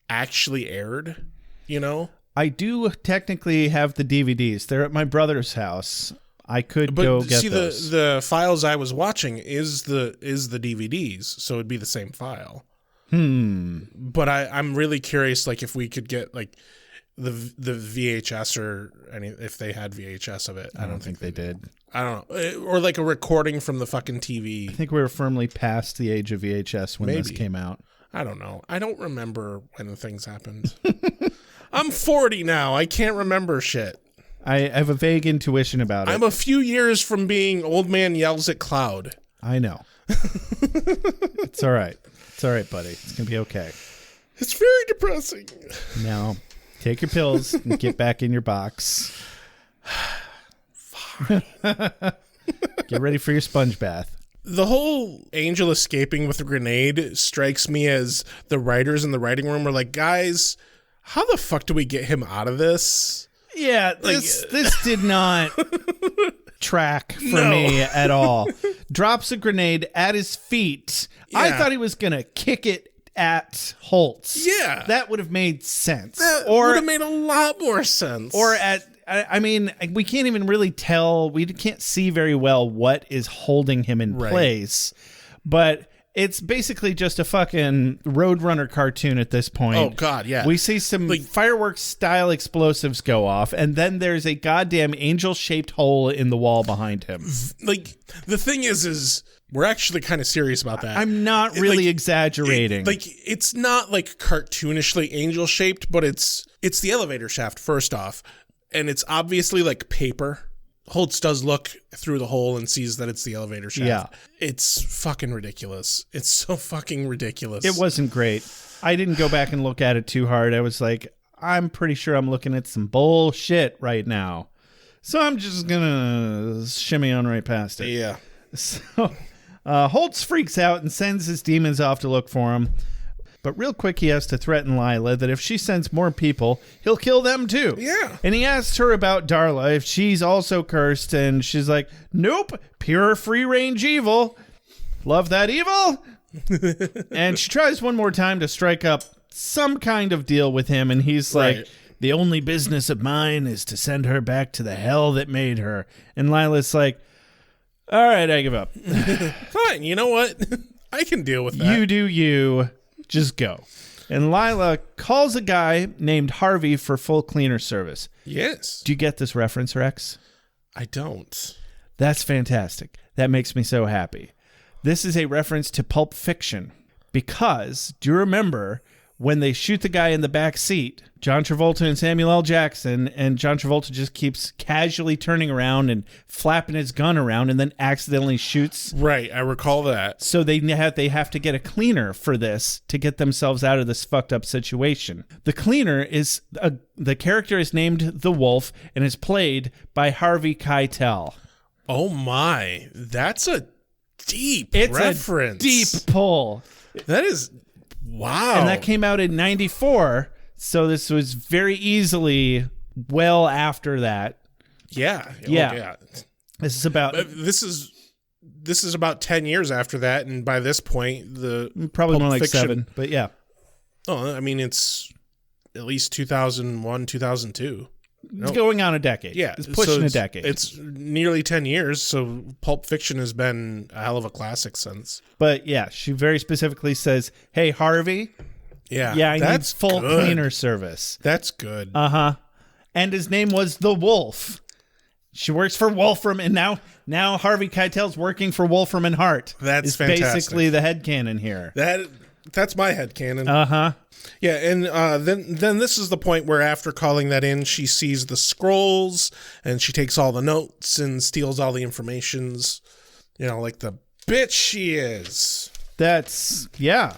actually aired, you know? I do technically have the DVDs. They're at my brother's house. I could But go get see those. the files I was watching is the DVDs, so it'd be the same file. But I'm really curious, like if we could get like the VHS or if they had VHS of it. I don't think they did. I don't know, or like a recording from the fucking TV. I think we were firmly past the age of VHS when this Maybe. came out. I don't know. I don't remember when things happened. I'm 40 now. I can't remember shit. I have a vague intuition about it. I'm a few years from being old man yells at cloud. I know. It's all right. It's all right, buddy. It's going to be okay. It's very depressing. Now, take your pills and get back in your box. Get ready for your sponge bath. The whole Angel escaping with a grenade strikes me as the writers in the writing room were like, guys, how the fuck do we get him out of this? Yeah, this did not track for me at all. Drops a grenade at his feet. I Yeah. thought he was going to kick it at Holtz. Yeah. That would have made sense. That or would have made a lot more sense. Or at, I mean, we can't even really tell. We can't see very well what is holding him in Right. place. But it's basically just a fucking Roadrunner cartoon at this point. Oh, God, yeah. We see some fireworks-style explosives go off, and then there's a goddamn angel-shaped hole in the wall behind him. like, the thing is we're actually kind of serious about that. I'm not really exaggerating. It's not like cartoonishly angel shaped, but it's the elevator shaft first off, and it's obviously like paper. Holtz does look through the hole and sees that it's the elevator shaft. Yeah. It's fucking ridiculous. It's so fucking ridiculous. It wasn't great. I didn't go back and look at it too hard. I was like, I'm pretty sure I'm looking at some bullshit right now. So I'm just gonna shimmy on right past it. Yeah. So Holtz freaks out and sends his demons off to look for him. But real quick, he has to threaten Lila that if she sends more people, he'll kill them too. Yeah. And he asks her about Darla, if she's also cursed, and she's like, nope, pure free-range evil. Love that evil. And she tries one more time to strike up some kind of deal with him, and he's like, Right. the only business of mine is to send her back to the hell that made her. And Lila's like, all right, I give up. Fine. You know what? I can deal with that. You do you. Just go. And Lila calls a guy named Harvey for full cleaner service. Yes. Do you get this reference, Rex? I don't. That's fantastic. That makes me so happy. This is a reference to Pulp Fiction because, do you remember when they shoot the guy in the back seat, John Travolta and Samuel L. Jackson, and John Travolta just keeps casually turning around and flapping his gun around and then accidentally shoots? Right, I recall that. So they have to get a cleaner for this to get themselves out of this fucked up situation. The cleaner is, the character is named The Wolf and is played by Harvey Keitel. Oh my, that's a deep reference. A deep pull. That is, wow. And that came out in 94, so this was very easily well after that. Yeah. Yeah. This is about... This is about 10 years after that, and by this point, the probably Pulp more like Fiction, 7, but yeah. Oh, I mean, it's at least 2001, 2002. It's going on a decade. Yeah. It's pushing a decade. It's nearly 10 years, so Pulp Fiction has been a hell of a classic since. But yeah, she very specifically says, hey, Harvey. Yeah. Yeah, I need full good. cleaner service. That's good. Uh-huh. And his name was The Wolf. She works for Wolfram, and now Harvey Keitel's working for Wolfram and Hart. That's fantastic. Basically the headcanon here. That's my headcanon. Uh-huh. Yeah, and then this is the point where after calling that in, she sees the scrolls, and she takes all the notes and steals all the informations, like the bitch she is. That's, yeah.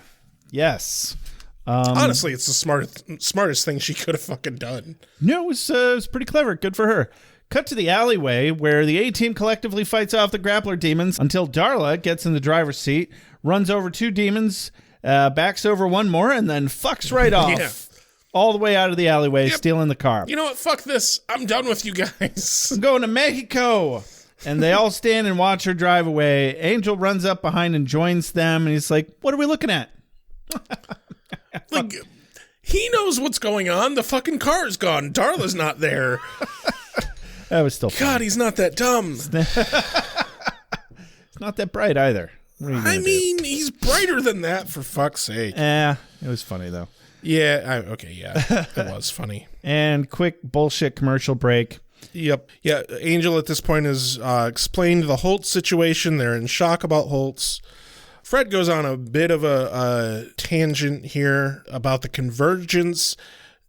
Yes. Honestly, it's the smartest thing she could have fucking done. No, it was pretty clever. Good for her. Cut to the alleyway where the A-Team collectively fights off the grappler demons until Darla gets in the driver's seat, runs over 2 demons, backs over 1 more, and then fucks right off. Yeah. All the way out of the alleyway, Yep. stealing the car. You know what? Fuck this. I'm done with you guys. I'm going to Mexico. And they all stand and watch her drive away. Angel runs up behind and joins them, and he's like, what are we looking at? Like, he knows what's going on. The fucking car's gone. Darla's not there. That was still fun. God, he's not that dumb. It's not that bright either. What are you gonna do? He's brighter than that, for fuck's sake. It was funny, though. Yeah, it was funny. And quick bullshit commercial break. Yep. Yeah, Angel at this point has explained the Holtz situation. They're in shock about Holtz. Fred goes on a bit of a tangent here about the convergence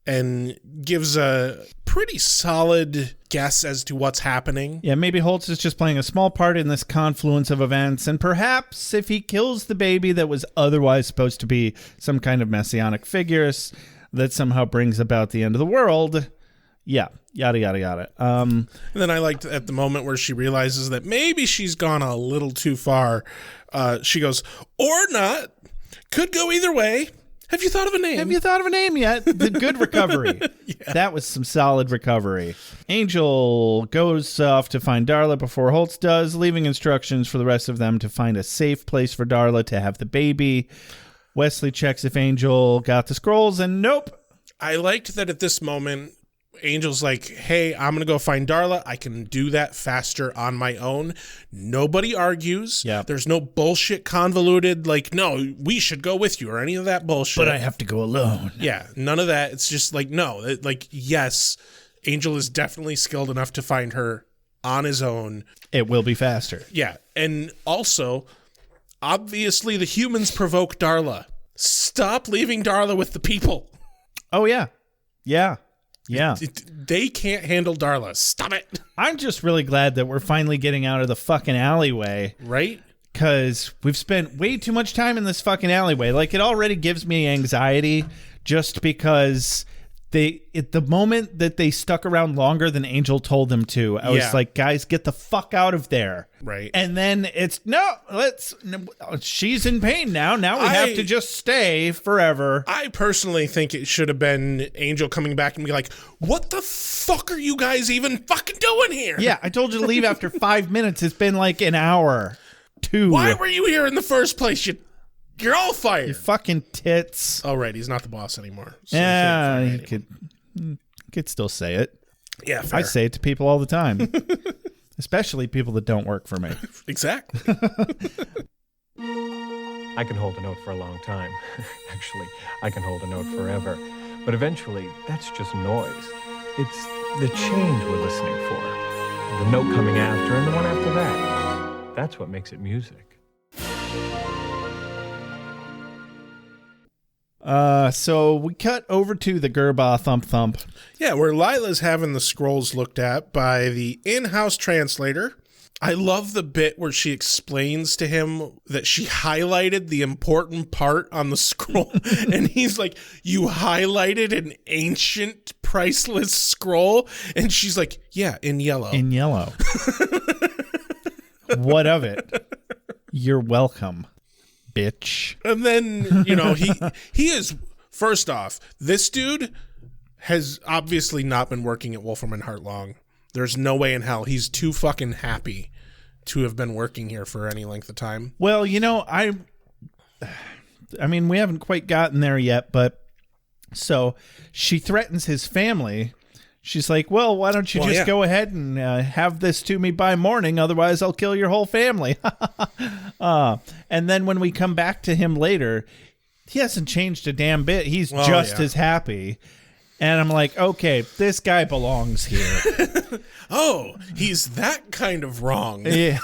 and gives a pretty solid guess as to what's happening. Yeah, maybe Holtz is just playing a small part in this confluence of events, and perhaps if he kills the baby that was otherwise supposed to be some kind of messianic figure that somehow brings about the end of the world, yeah, yada, yada, yada. And then I liked at the moment where she realizes that maybe she's gone a little too far. She goes, or not. Could go either way. Have you thought of a name? Have you thought of a name yet? The good recovery. Yeah. That was some solid recovery. Angel goes off to find Darla before Holtz does, leaving instructions for the rest of them to find a safe place for Darla to have the baby. Wesley checks if Angel got the scrolls, and nope. I liked that at this moment, Angel's like, hey, I'm going to go find Darla. I can do that faster on my own. Nobody argues. Yeah. There's no bullshit convoluted, like, no, we should go with you or any of that bullshit. But I have to go alone. Yeah, none of that. It's just like, no, yes, Angel is definitely skilled enough to find her on his own. It will be faster. Yeah, and also, obviously the humans provoke Darla. Stop leaving Darla with the people. Oh, yeah. Yeah. Yeah. They can't handle Darla. Stop it. I'm just really glad that we're finally getting out of the fucking alleyway. Right? Because we've spent way too much time in this fucking alleyway. Like, it already gives me anxiety just because at the moment that they stuck around longer than Angel told them to, I was like, guys, get the fuck out of there. Right. And then it's, she's in pain now. Now we have to just stay forever. I personally think it should have been Angel coming back and be like, what the fuck are you guys even fucking doing here? Yeah, I told you to leave after 5 minutes. It's been like an hour. 2. Why were you here in the first place? You're all fired. You fucking tits. Oh, right. He's not the boss anymore. So Yeah, you you can't could still say it. Yeah, fair. I say it to people all the time. Especially people that don't work for me. Exactly. I can hold a note for a long time. Actually, I can hold a note forever. But eventually, that's just noise. It's the change we're listening for. The note coming after and the one after that. That's what makes it music. So we cut over to the Gerba Thump Thump. Yeah, where Lila's having the scrolls looked at by the in-house translator. I love the bit where she explains to him that she highlighted the important part on the scroll. And he's like, you highlighted an ancient, priceless scroll? And she's like, yeah, in yellow. In yellow. What of it? You're welcome, bitch. And then, you know, he is, first off, this dude has obviously not been working at Wolfram and Hart long. There's no way in hell. He's too fucking happy to have been working here for any length of time. Well, you know, I mean, we haven't quite gotten there yet, but so she threatens his family. She's like, well, why don't you go ahead and have this to me by morning? Otherwise, I'll kill your whole family. And then when we come back to him later, he hasn't changed a damn bit. He's just as happy. And I'm like, okay, this guy belongs here. Oh, he's that kind of wrong. Yeah.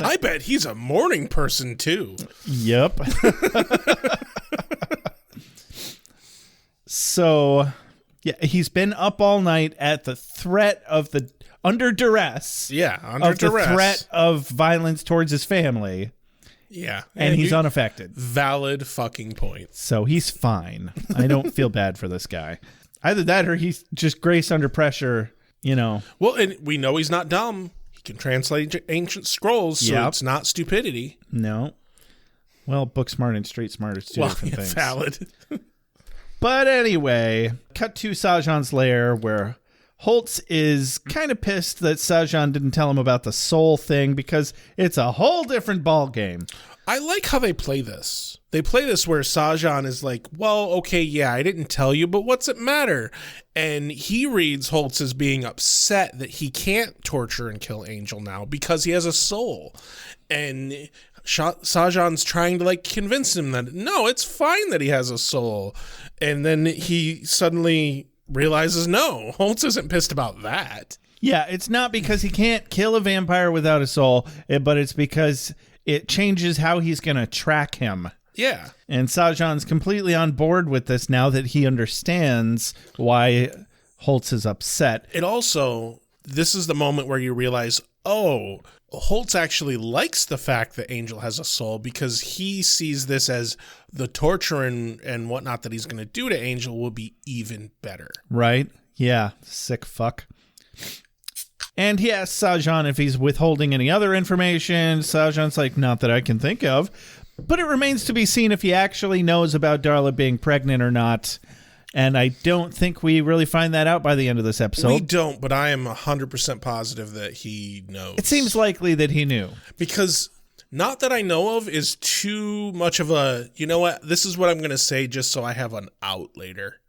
I bet he's a morning person, too. Yep. So, yeah, he's been up all night at the threat of under duress. Yeah, under duress. The threat of violence towards his family. Yeah. And he's unaffected. Valid fucking point. So he's fine. I don't feel bad for this guy. Either that or he's just grace under pressure, you know. Well, and we know he's not dumb. He can translate ancient scrolls, so it's not stupidity. No. Well, book smart and street smart are two different things. Valid. But anyway, cut to Sajan's lair where Holtz is kind of pissed that Sajan didn't tell him about the soul thing because it's a whole different ball game. I like how they play this. They play this where Sajan is like, well, okay, yeah, I didn't tell you, but what's it matter? And he reads Holtz as being upset that he can't torture and kill Angel now because he has a soul. And Sajan's trying to like convince him that, no, it's fine that he has a soul. And then he suddenly realizes, no, Holtz isn't pissed about that. Yeah, it's not because he can't kill a vampire without a soul, but it's because it changes how he's going to track him. Yeah. And Sajan's completely on board with this now that he understands why Holtz is upset. It also, this is the moment where you realize, oh, Holtz actually likes the fact that Angel has a soul because he sees this as the torture and whatnot that he's going to do to Angel will be even better. Right? Yeah. Sick fuck. And he asks Sajan if he's withholding any other information. Sajan's like, not that I can think of. But it remains to be seen if he actually knows about Darla being pregnant or not. And I don't think we really find that out by the end of this episode. We don't, but I am 100% positive that he knows. It seems likely that he knew. Because not that I know of is too much of a, you know what, this is what I'm going to say just so I have an out later.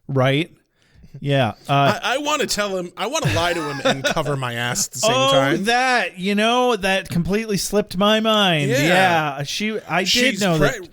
Right? Yeah. I want to tell him, I want to lie to him and cover my ass at the same time. Oh, that completely slipped my mind. Yeah. I did know that.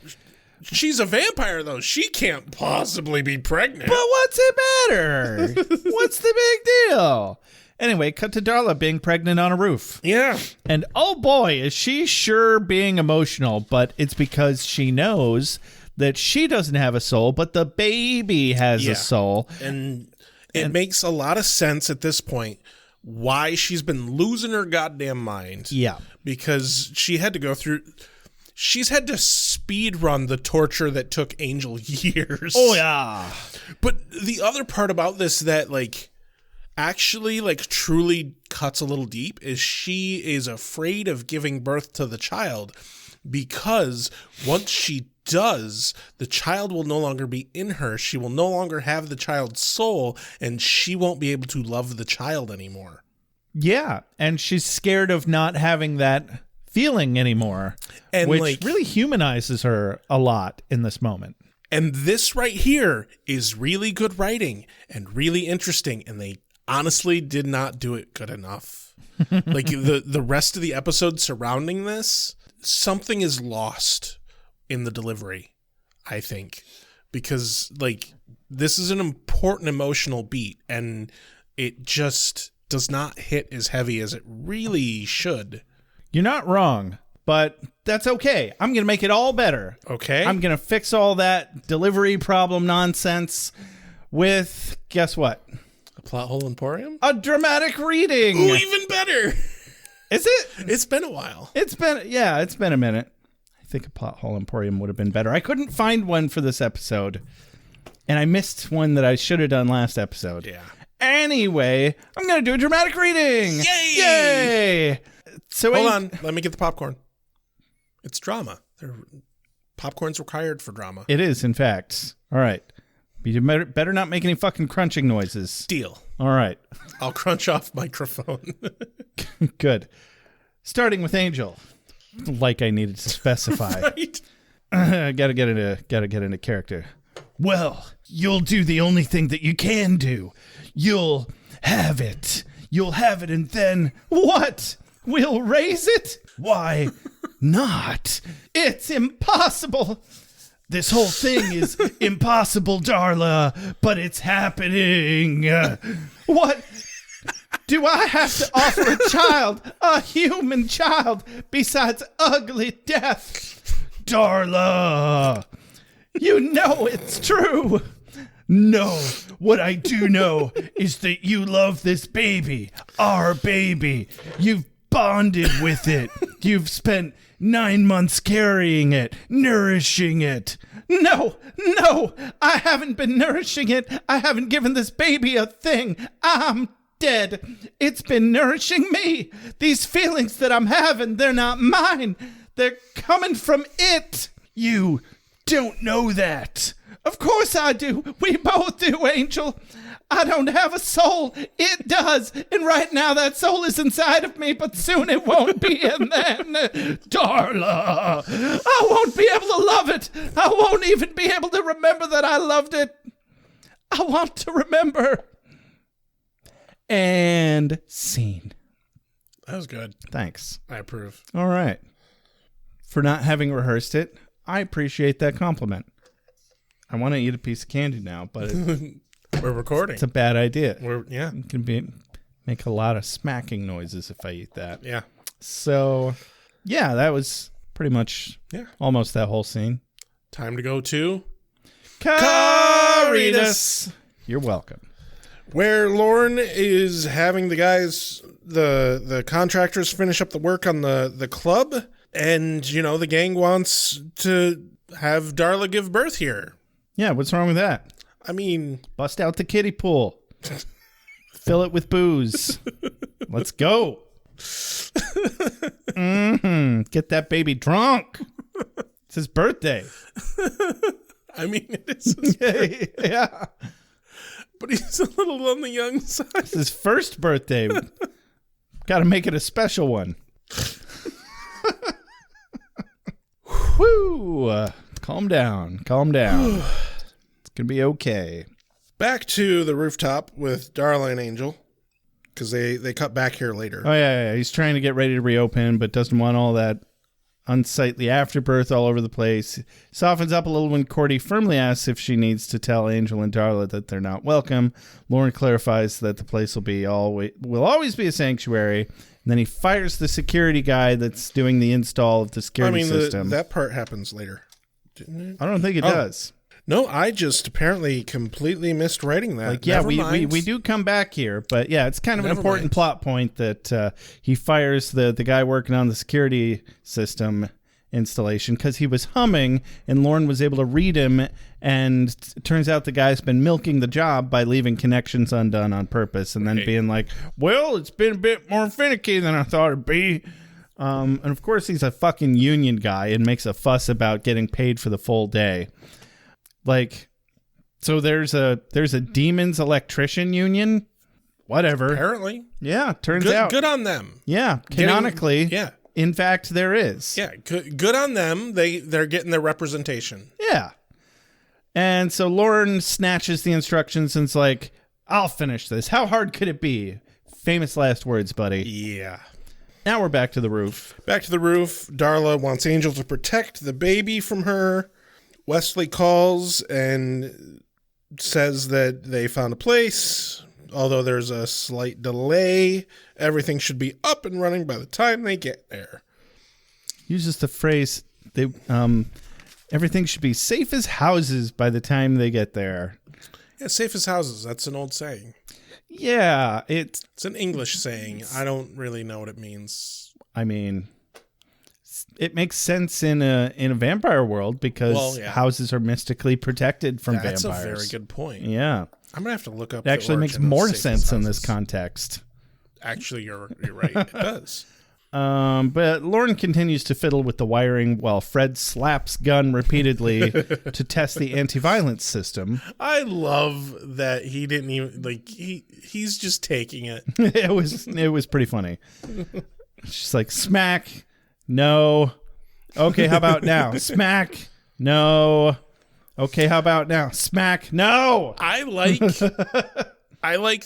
She's a vampire, though. She can't possibly be pregnant. But what's it matter? What's the big deal? Anyway, cut to Darla being pregnant on a roof. Yeah. And oh boy, is she sure being emotional, but it's because she knows that she doesn't have a soul, but the baby has a soul. And it makes a lot of sense at this point why she's been losing her goddamn mind. Yeah. Because she's had to speed run the torture that took Angel years. Oh, yeah. But the other part about this that, like, actually, like, truly cuts a little deep is she is afraid of giving birth to the child because once she does, the child will no longer be in her. She will no longer have the child's soul, and she won't be able to love the child anymore. Yeah, and she's scared of not having that feeling anymore, and which really humanizes her a lot in this moment. And this right here is really good writing and really interesting, and they honestly did not do it good enough. Like the rest of the episode surrounding this, something is lost in the delivery, I think, because like this is an important emotional beat and it just does not hit as heavy as it really should. You're not wrong, but that's okay. I'm going to make it all better. Okay. I'm going to fix all that delivery problem nonsense with, guess what? A plot hole emporium? A dramatic reading. Ooh, even better. Is it? It's been a while. It's been a minute. I think a plot hole emporium would have been better. I couldn't find one for this episode, and I missed one that I should have done last episode. Yeah. Anyway, I'm going to do a dramatic reading. Yay! Yay! So Hold on. Let me get the popcorn. It's drama. Popcorn's required for drama. It is, in fact. All right. You better not make any fucking crunching noises. Deal. All right. I'll crunch off microphone. Good. Starting with Angel. Like I needed to specify. Right. Gotta get into character. Well, you'll do the only thing that you can do. You'll have it. You'll have it, and then what? We'll raise it? Why not? It's impossible. This whole thing is impossible, Darla, but it's happening. What? Do I have to offer a child, a human child, besides ugly death? Darla, you know it's true. No, what I do know is that you love this baby, our baby. You've bonded with it. You've spent 9 months carrying it, nourishing it. No, I haven't been nourishing it. I haven't given this baby a thing. I'm dead. It's been nourishing me. These feelings that I'm having, they're not mine. They're coming from it. You don't know that. Of course I do. We both do, Angel. I don't have a soul. It does. And right now that soul is inside of me, but soon it won't be. And then, Darla, I won't be able to love it. I won't even be able to remember that I loved it. I want to remember. And scene. That was good. Thanks. I approve. All right. For not having rehearsed it, I appreciate that compliment. I want to eat a piece of candy now, but we're recording. It's a bad idea. It can make a lot of smacking noises if I eat that. Yeah. So, yeah, that was pretty much almost that whole scene. Time to go to Caritas. You're welcome. Where Lauren is having the guys, the contractors finish up the work on the club, and, you know, the gang wants to have Darla give birth here. Yeah, what's wrong with that? I mean, bust out the kiddie pool. Fill it with booze. Let's go. Get that baby drunk. It's his birthday. I mean, it is his birthday. Yeah. But he's a little on the young side. It's his first birthday. Got to make it a special one. Woo! Calm down. It's going to be okay. Back to the rooftop with Darla and Angel, because they cut back here later. Oh, yeah. He's trying to get ready to reopen, but doesn't want all that unsightly afterbirth all over the place. Softens up a little when Cordy firmly asks if she needs to tell Angel and Darla that they're not welcome. Lauren clarifies that the place will always be a sanctuary. And then he fires the security guy that's doing the install of the security system. That part happens later, didn't it? I don't think it does. No, I just apparently completely missed writing that. Like, yeah, we do come back here, but yeah, it's kind of an important plot point that he fires the guy working on the security system installation because he was humming and Lauren was able to read him, and it turns out the guy's been milking the job by leaving connections undone on purpose and then being like, well, it's been a bit more finicky than I thought it'd be. And of course he's a fucking union guy and makes a fuss about getting paid for the full day. Like, so there's a demons electrician union, whatever. Apparently, yeah. Turns out good on them. Yeah, canonically, yeah. In fact, there is. Yeah, good on them. They're getting their representation. Yeah, and so Lauren snatches the instructions and's like, "I'll finish this. How hard could it be?" Famous last words, buddy. Yeah. Now we're back to the roof. Back to the roof. Darla wants Angel to protect the baby from her. Wesley calls and says that they found a place. Although there's a slight delay, everything should be up and running by the time they get there. uses the phrase they everything should be safe as houses by the time they get there. Yeah, safe as houses. That's an old saying. Yeah, it's an English saying. I don't really know what it means. I mean, it makes sense in a vampire world because houses are mystically protected from vampires. That's a very good point. Yeah. I'm gonna have to look up. It actually makes more sense in this context. Actually, you're right. It does. But Lauren continues to fiddle with the wiring while Fred slaps Gunn repeatedly to test the anti-violence system. I love that he didn't even he's just taking it. It was pretty funny. She's like, smack, no. Okay, how about now? Smack, no. Okay, how about now? Smack, no. I like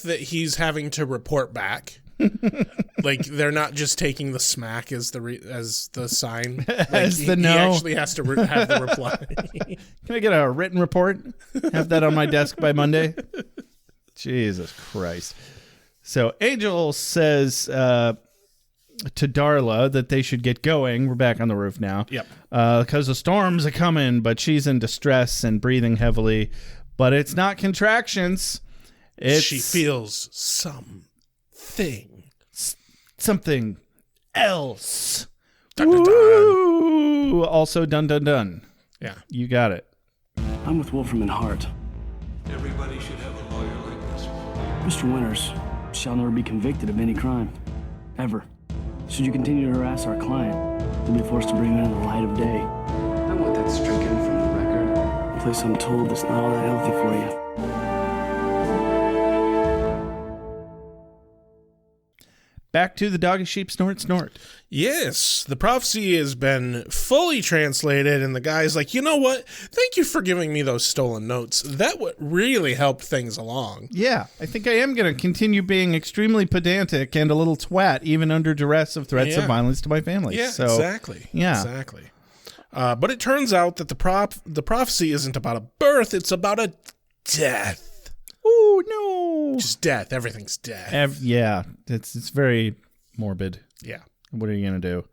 that he's having to report back. Like they're not just taking the smack as the sign. Like as the no. He actually has to have the reply. Can I get a written report? Have that on my desk by Monday. Jesus Christ. So Angel says to Darla that they should get going. We're back on the roof now. Yep. Because the storms are coming, but she's in distress and breathing heavily. But it's not contractions. She feels something else. Dun, dun, dun. Also dun dun dun. Yeah. You got it. I'm with Wolfram and Hart. Everybody should have a lawyer like this. Mr. Winters shall never be convicted of any crime. Ever. Should you continue to harass our client, you'll be forced to bring him into the light of day. I want that stricken from the record. A place I'm told that's not all that healthy for you. Back to the doggy sheep snort snort. Yes, the prophecy has been fully translated, and the guy's like, you know what? Thank you for giving me those stolen notes. That would really help things along. Yeah, I think I am going to continue being extremely pedantic and a little twat, even under duress of threats of violence to my family. Yeah, so, exactly. Yeah, exactly. But it turns out that the prophecy isn't about a birth; it's about a death. Oh no! Just death. Everything's death. Yeah, it's very morbid. Yeah. What are you gonna do?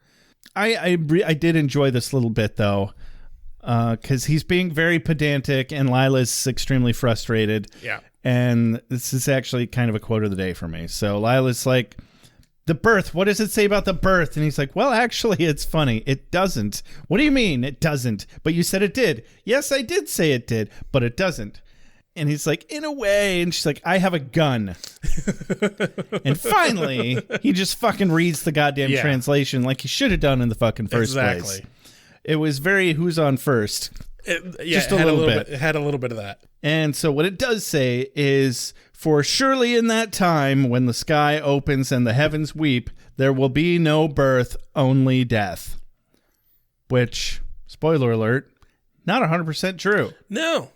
I did enjoy this little bit though, because he's being very pedantic and Lila's extremely frustrated. Yeah. And this is actually kind of a quote of the day for me. So Lila's like, the birth, what does it say about the birth? And he's like, well, actually, it's funny. It doesn't. What do you mean it doesn't? But you said it did. Yes, I did say it did, but it doesn't. And he's like, in a way. And she's like, I have a gun. And finally, he just fucking reads the goddamn translation like he should have done in the fucking first place. It was very who's on first. Just a little bit. It had a little bit of that. And so what it does say is, for surely in that time when the sky opens and the heavens weep, there will be no birth, only death. Which, spoiler alert, not 100% true. No.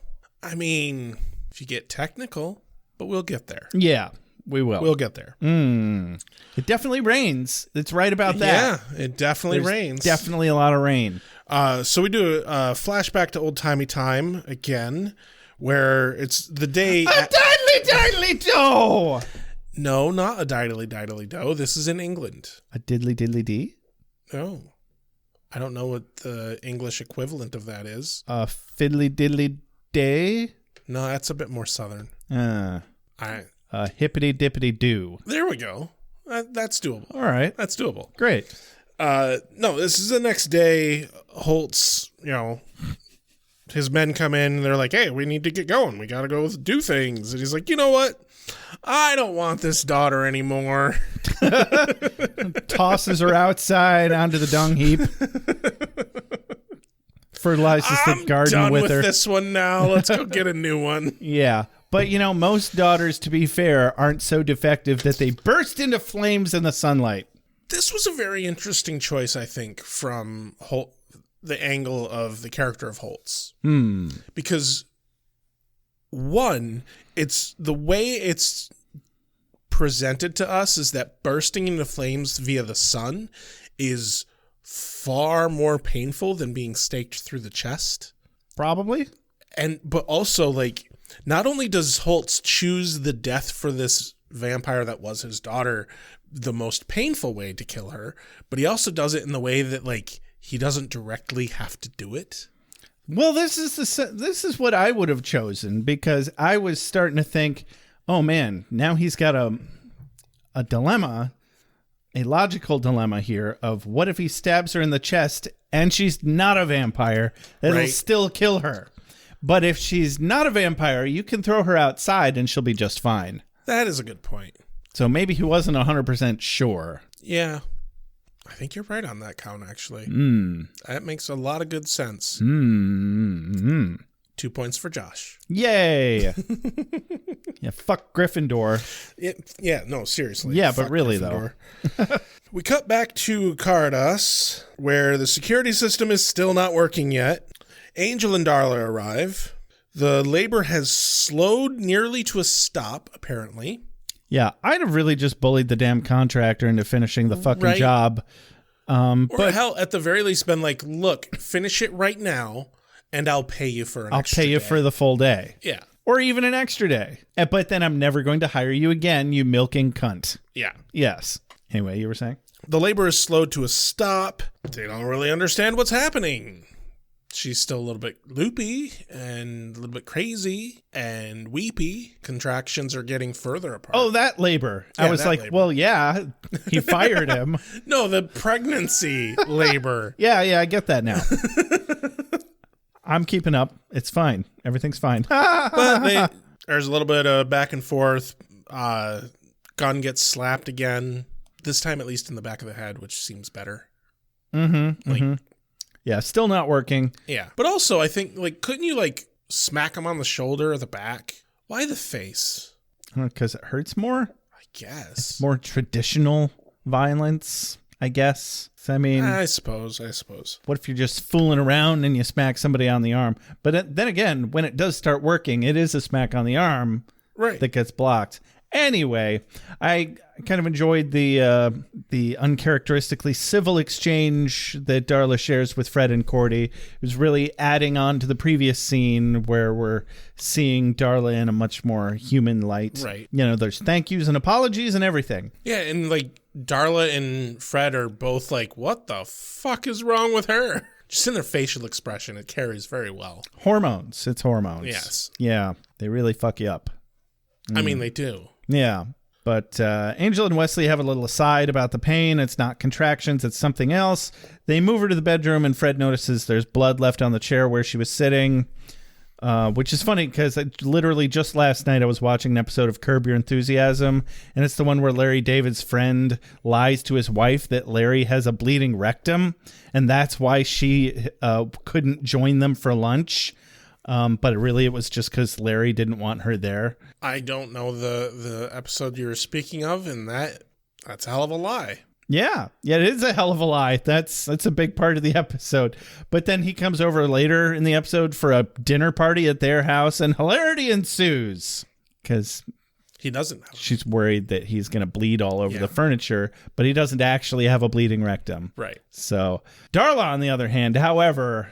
I mean, if you get technical, but we'll get there. Yeah, we will. We'll get there. It definitely rains. It's right about that. Yeah, it definitely rains. Definitely a lot of rain. So we do a flashback to old-timey time again, where it's the day... A diddly-diddly-do! No, not a diddly-diddly-do. This is in England. A diddly-diddly-dee? No. I don't know what the English equivalent of that is. A fiddly-diddly-day? No, that's a bit more southern. Hippity-dippity-doo. There we go. That's doable. All right. That's doable. Great. No, this is the next day. Holtz, his men come in and they're like, hey, we need to get going. We got to go do things. And he's like, you know what? I don't want this daughter anymore. Tosses her outside onto the dung heap. Fertilizes the garden with her. This one now. Let's go get a new one. Yeah. But, most daughters, to be fair, aren't so defective that they burst into flames in the sunlight. This was a very interesting choice, I think, from the angle of the character of Holtz. Because, one, it's the way it's presented to us is that bursting into flames via the sun is far more painful than being staked through the chest. Probably. But also, not only does Holtz choose the death for this vampire that was his daughter, the most painful way to kill her, but he also does it in the way that, he doesn't directly have to do it. Well, this is what I would have chosen, because I was starting to think, oh man, now he's got a dilemma, a logical dilemma here of what if he stabs her in the chest and she's not a vampire, it'll still kill her. But if she's not a vampire, you can throw her outside and she'll be just fine. That is a good point. So maybe he wasn't 100% sure. Yeah. I think you're right on that count, actually. That makes a lot of good sense. 2 points for Josh. Yay! Yeah, fuck Gryffindor. No, seriously. Yeah, but really, Gryffindor. Though. We cut back to Cardass, where the security system is still not working yet. Angel and Darla arrive. The labor has slowed nearly to a stop, apparently. Yeah, I'd have really just bullied the damn contractor into finishing the fucking job. But hell, at the very least, been like, look, finish it right now, and I'll pay you for I'll pay you for the full day. Yeah. Or even an extra day. But then I'm never going to hire you again, you milking cunt. Yeah. Yes. Anyway, you were saying? The labor is slowed to a stop. They don't really understand what's happening. She's still a little bit loopy and a little bit crazy and weepy. Contractions are getting further apart. Oh, that labor. Yeah, I was like, labor. well, yeah, he fired him. No, the pregnancy labor. Yeah, I get that now. I'm keeping up. It's fine. Everything's fine. But there's a little bit of back and forth. Gun gets slapped again. This time, at least in the back of the head, which seems better. Yeah, still not working. Yeah. But also, I think, couldn't you, smack him on the shoulder or the back? Why the face? Because it hurts more? I guess. It's more traditional violence, I guess. I mean... I suppose. What if you're just fooling around and you smack somebody on the arm? But then again, when it does start working, it is a smack on the arm that gets blocked. Anyway, I kind of enjoyed the uncharacteristically civil exchange that Darla shares with Fred and Cordy. It was really adding on to the previous scene where we're seeing Darla in a much more human light. Right. You know, there's thank yous and apologies and everything. Yeah, and Darla and Fred are both like, what the fuck is wrong with her? Just in their facial expression, it carries very well. Hormones. It's hormones. Yes. Yeah, they really fuck you up. I mean, they do. Yeah, but Angel and Wesley have a little aside about the pain. It's not contractions, it's something else. They move her to the bedroom, and Fred notices there's blood left on the chair where she was sitting, which is funny because literally just last night I was watching an episode of Curb Your Enthusiasm, and it's the one where Larry David's friend lies to his wife that Larry has a bleeding rectum, and that's why she couldn't join them for lunch. But it was just because Larry didn't want her there. I don't know the episode you were speaking of, and that's a hell of a lie. Yeah, it is a hell of a lie. That's a big part of the episode. But then he comes over later in the episode for a dinner party at their house, and hilarity ensues because he doesn't know. She's worried that he's going to bleed all over the furniture, but he doesn't actually have a bleeding rectum. Right. So Darla, on the other hand, however,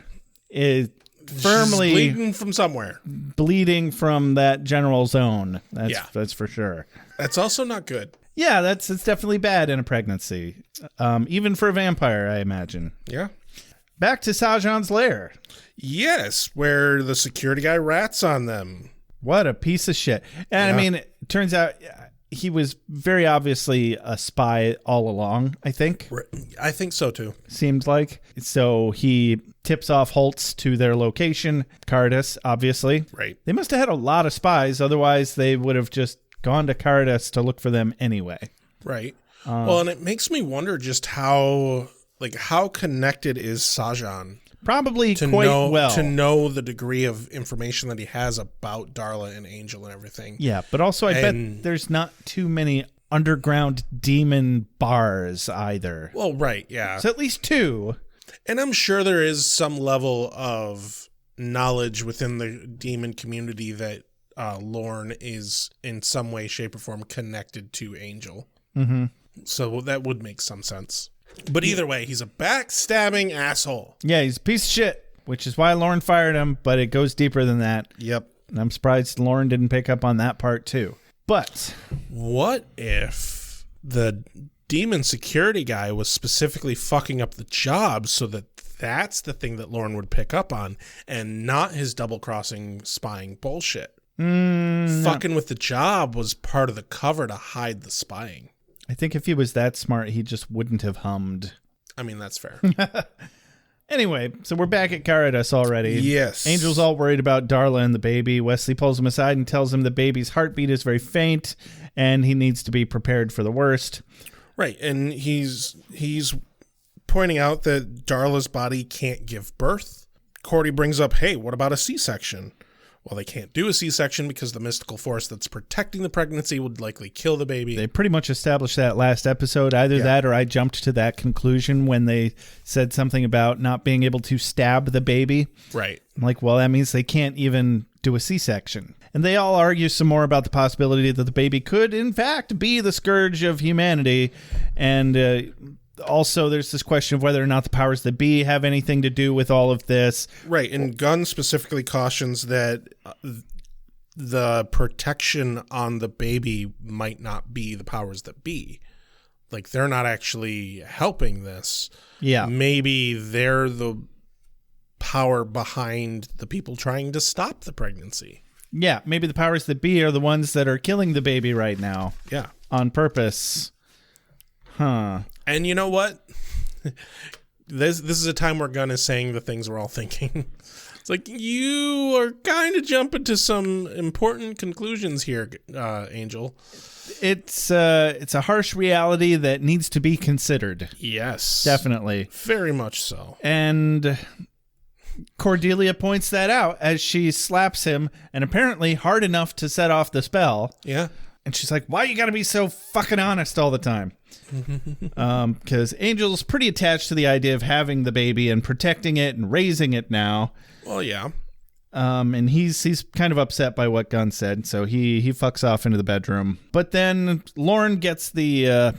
is firmly she's bleeding from somewhere. Bleeding from that general zone. That's for sure. That's also not good. Yeah, it's definitely bad in a pregnancy. Even for a vampire, I imagine. Yeah. Back to Sajan's lair. Yes, where the security guy rats on them. What a piece of shit. And I mean, it turns out he was very obviously a spy all along, I think. I think so, too. Seems like. So he tips off Holtz to their location, Cardass, obviously. Right. They must have had a lot of spies. Otherwise, they would have just gone to Cardass to look for them anyway. Right. Well, and it makes me wonder just how connected is Sajan? Probably quite well. To know the degree of information that he has about Darla and Angel and everything. Yeah, but also I bet there's not too many underground demon bars either. Well, right, yeah. So at least 2. And I'm sure there is some level of knowledge within the demon community that Lorne is in some way, shape, or form connected to Angel. Mm-hmm. So that would make some sense. But either way, he's a backstabbing asshole. Yeah, he's a piece of shit, which is why Lorne fired him, but it goes deeper than that. Yep. And I'm surprised Lorne didn't pick up on that part too. But what if the demon security guy was specifically fucking up the job so that that's the thing that Lauren would pick up on, and not his double-crossing spying bullshit. Fucking with the job was part of the cover to hide the spying. I think if he was that smart, he just wouldn't have hummed. I mean, that's fair. Anyway, so we're back at Caritas already. Yes. Angel's all worried about Darla and the baby. Wesley pulls him aside and tells him the baby's heartbeat is very faint and he needs to be prepared for the worst. Right, and he's pointing out that Darla's body can't give birth. Cordy brings up, hey, what about a C-section? Well, they can't do a C-section because the mystical force that's protecting the pregnancy would likely kill the baby. They pretty much established that last episode. Either that or I jumped to that conclusion when they said something about not being able to stab the baby. Right. I'm like, well, that means they can't even do a C-section. And they all argue some more about the possibility that the baby could, in fact, be the scourge of humanity. And also, there's this question of whether or not the powers that be have anything to do with all of this. Right, and Gunn specifically cautions that the protection on the baby might not be the powers that be. Like, they're not actually helping this. Yeah. Maybe they're the power behind the people trying to stop the pregnancy. Yeah, maybe the powers that be are the ones that are killing the baby right now. Yeah. On purpose. Huh. And you know what? This is a time where Gunn is saying the things we're all thinking. It's like, you are kind of jumping to some important conclusions here, Angel. It's a harsh reality that needs to be considered. Yes. Definitely. Very much so. And Cordelia points that out as she slaps him, and apparently hard enough to set off the spell. Yeah. And she's like, why you gotta be so fucking honest all the time? Because Angel's pretty attached to the idea of having the baby and protecting it and raising it now. Well, yeah. And he's kind of upset by what Gunn said, so he fucks off into the bedroom. But then Lauren gets the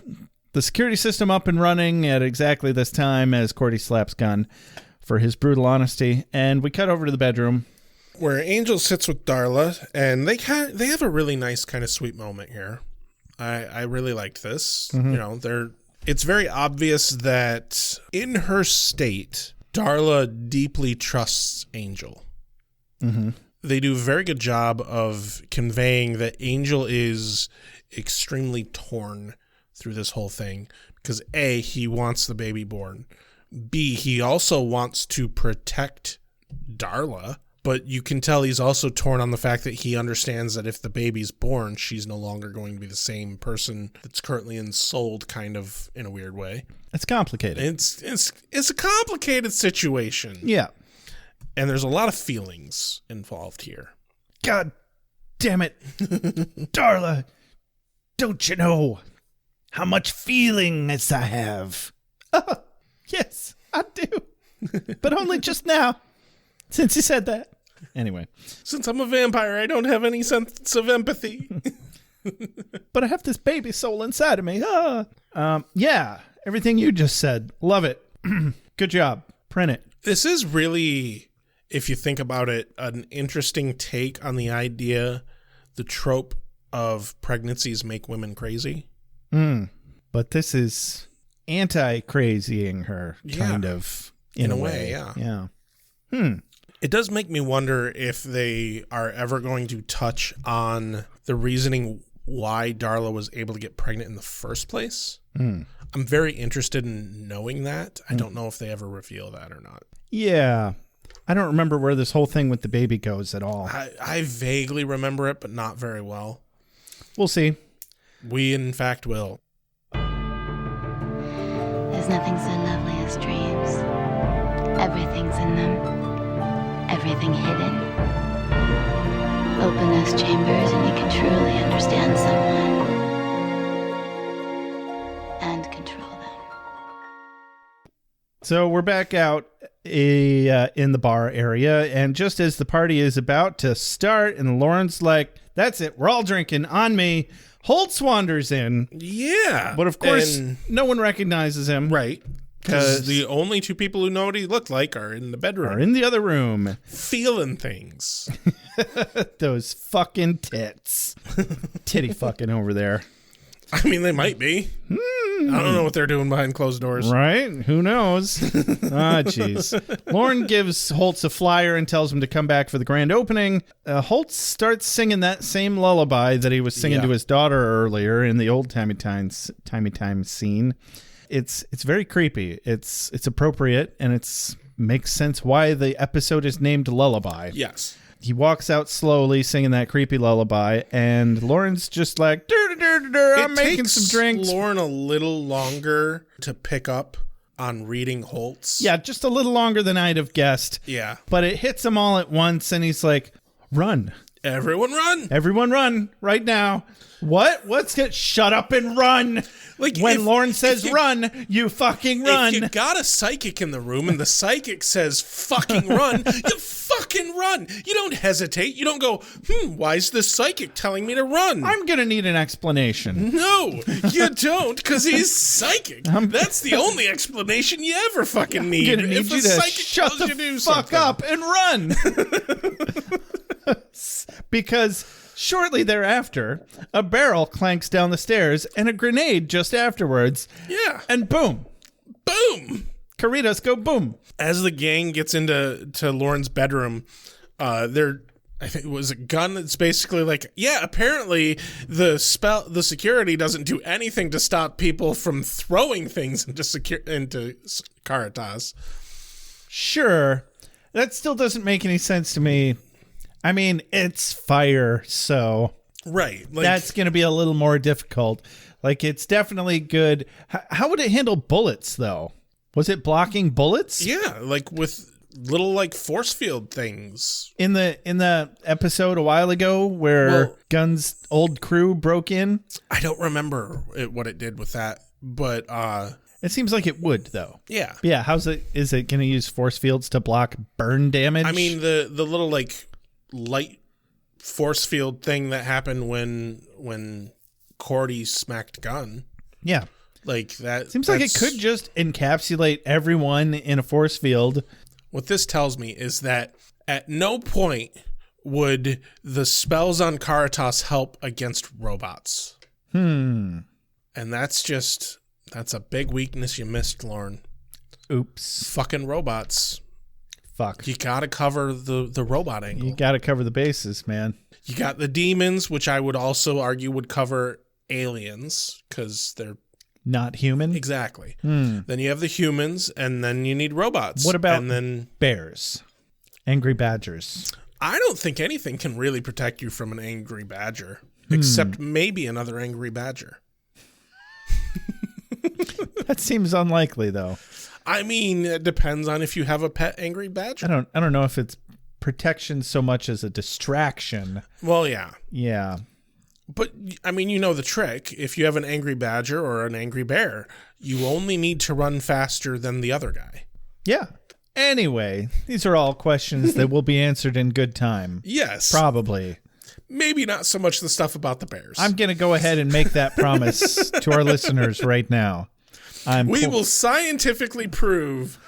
security system up and running at exactly this time as Cordy slaps Gunn for his brutal honesty, and we cut over to the bedroom where Angel sits with Darla, and they have a really nice kind of sweet moment here. I really liked this. Mm-hmm. You know, it's very obvious that in her state, Darla deeply trusts Angel. Mm-hmm. They do a very good job of conveying that Angel is extremely torn through this whole thing because A, he wants the baby born. B, he also wants to protect Darla, but you can tell he's also torn on the fact that he understands that if the baby's born, she's no longer going to be the same person that's currently ensouled, kind of in a weird way. It's complicated. It's a complicated situation. Yeah. And there's a lot of feelings involved here. God damn it. Darla, don't you know how much feelings I have? Yes, I do. But only just now, since you said that. Anyway. Since I'm a vampire, I don't have any sense of empathy. But I have this baby soul inside of me. Yeah, everything you just said. Love it. Good job. Print it. This is really, if you think about it, an interesting take on the idea, the trope of pregnancies make women crazy. But this is anti-crazying her, kind of, in a way. Yeah. Yeah. It does make me wonder if they are ever going to touch on the reasoning why Darla was able to get pregnant in the first place. I'm very interested in knowing that. I don't know if they ever reveal that or not. Yeah. I don't remember where this whole thing with the baby goes at all. I vaguely remember it, but not very well. We'll see. We, in fact, will. There's nothing so lovely as dreams. Everything's in them. Everything hidden. Open those chambers and you can truly understand someone. And control them. So we're back out in the bar area, and just as the party is about to start, and Lauren's like, that's it, we're all drinking, on me, Holtz wanders in. Yeah. But of course, no one recognizes him. Right. Because the only two people who know what he looked like are in the bedroom. Are in the other room. Feeling things. Those fucking tits. Titty fucking over there. I mean, they might be. I don't know what they're doing behind closed doors. Right? Who knows? Jeez. Lauren gives Holtz a flyer and tells him to come back for the grand opening. Holtz starts singing that same lullaby that he was singing to his daughter earlier in the old Timey Time scene. It's very creepy. It's appropriate, and it's makes sense why the episode is named Lullaby. Yes. He walks out slowly singing that creepy lullaby, and Lauren's just like, I'm making some drinks. It takes Lauren a little longer to pick up on reading Holtz. Yeah, just a little longer than I'd have guessed. Yeah. But it hits him all at once, and he's like, run. Everyone run. Everyone run right now. What? Shut up and run. Like when Lauren says run, you fucking run. If you got a psychic in the room and the psychic says fucking run, you fucking run. You don't hesitate. You don't go, why is the psychic telling me to run? I'm going to need an explanation. No, you don't, because he's psychic. That's the only explanation you ever fucking need. I'm going to need you to shut the fuck up and run. Because shortly thereafter, a barrel clanks down the stairs and a grenade just afterwards. Yeah. And boom. Boom. Corridos go boom. As the gang gets into Lauren's bedroom, I think it was a gun that's basically like, apparently the security doesn't do anything to stop people from throwing things into Caritas. Sure. That still doesn't make any sense to me. I mean, it's fire, so right. That's going to be a little more difficult. Like, it's definitely good. How would it handle bullets, though? Was it blocking bullets? Yeah, like with little like force field things. In the episode a while ago where Gunn's old crew broke in? I don't remember what it did with that, but it seems like it would, though. Yeah. Yeah, is it going to use force fields to block burn damage? I mean, the little like light force field thing that happened when Cordy smacked Gunn. Yeah. Like that seems like it could just encapsulate everyone in a force field. What this tells me is that at no point would the spells on Caritas help against robots. And that's a big weakness you missed, Lauren. Oops. Fucking robots. Fuck. You gotta cover the robot angle. You gotta cover the bases, man. You got the demons, which I would also argue would cover aliens, because they're not human. Exactly. Then you have the humans, and then you need robots. What about and then bears? Angry badgers. I don't think anything can really protect you from an angry badger, except maybe another angry badger. That seems unlikely, though. I mean, it depends on if you have a pet angry badger. I don't know if it's protection so much as a distraction. Well, yeah. Yeah. But, I mean, you know the trick. If you have an angry badger or an angry bear, you only need to run faster than the other guy. Yeah. Anyway, these are all questions that will be answered in good time. Yes. Probably. Maybe not so much the stuff about the bears. I'm going to go ahead and make that promise to our listeners right now. We will scientifically prove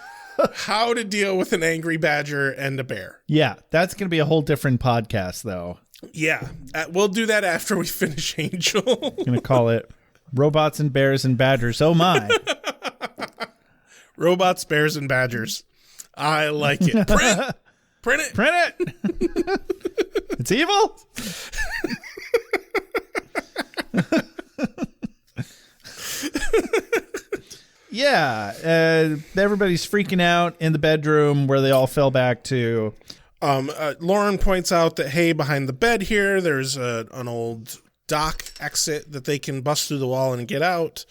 how to deal with an angry badger and a bear. Yeah, that's going to be a whole different podcast, though. Yeah, we'll do that after we finish Angel. I'm going to call it Robots and Bears and Badgers. Oh, my. Robots, Bears, and Badgers. I like it. Print it. Print it. It's evil. Yeah, everybody's freaking out in the bedroom where they all fell back to. Lauren points out that, hey, behind the bed here, there's an old dock exit that they can bust through the wall and get out.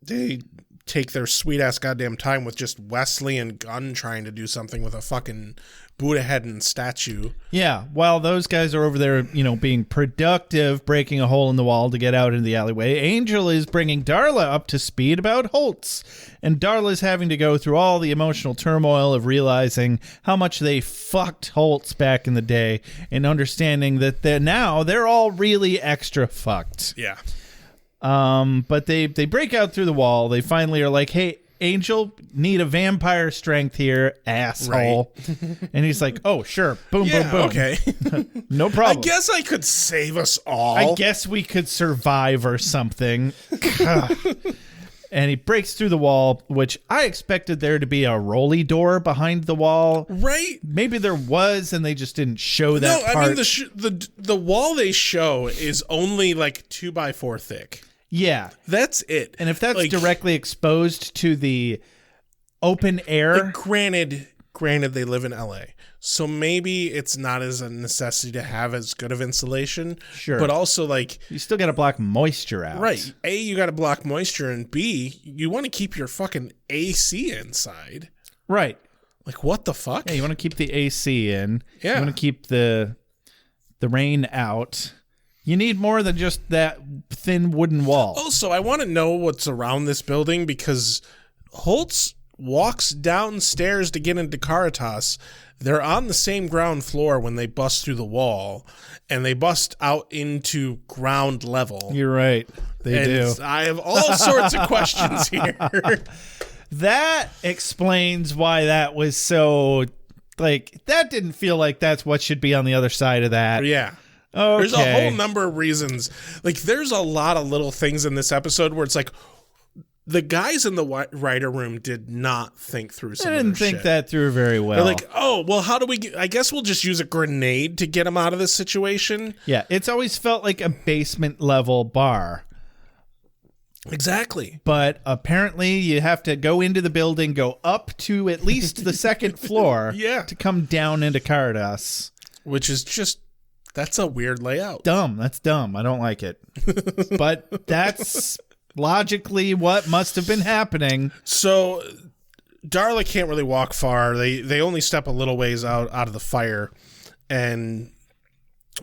They take their sweet-ass goddamn time with just Wesley and Gunn trying to do something with a fucking Buddha head and statue. Yeah, while those guys are over there, being productive, breaking a hole in the wall to get out into the alleyway, Angel is bringing Darla up to speed about Holtz. And Darla's having to go through all the emotional turmoil of realizing how much they fucked Holtz back in the day and understanding that they're all really extra fucked. Yeah. But they break out through the wall. They finally are like, hey, Angel, need a vampire strength here, asshole. Right. And he's like, oh, sure. Boom, boom, boom. Okay. No problem. I guess I could save us all. I guess we could survive or something. And he breaks through the wall, which I expected there to be a rolly door behind the wall. Right. Maybe there was, and they just didn't show that part. I mean, the wall they show is only like 2x4 thick. Yeah. That's it. And if that's like, directly exposed to the open air. Like, granted, they live in LA. So maybe it's not as a necessity to have as good of insulation. Sure. But also, like... You still got to block moisture out. Right. A, you got to block moisture. And B, you want to keep your fucking AC inside. Right. Like, what the fuck? Yeah, you want to keep the AC in. Yeah. You want to keep the rain out. You need more than just that thin wooden wall. Also, I want to know what's around this building because Holtz walks downstairs to get into Caritas. They're on the same ground floor when they bust through the wall, and they bust out into ground level. You're right. They do. I have all sorts of questions here. That explains why that was so, like, that didn't feel like that's what should be on the other side of that. Yeah. Okay. There's a whole number of reasons. Like, there's a lot of little things in this episode where it's like, the guys in the writer room did not think through some of their shit. They didn't think that through very well. They're like, oh, well, how do we I guess we'll just use a grenade to get him out of this situation. Yeah, it's always felt like a basement level bar. Exactly. But apparently you have to go into the building, go up to at least the second floor to come down into Caritas. Which is just, that's a weird layout. Dumb. That's dumb. I don't like it. But that's... logically what must have been happening. So Darla can't really walk far. They only step a little ways out of the fire, and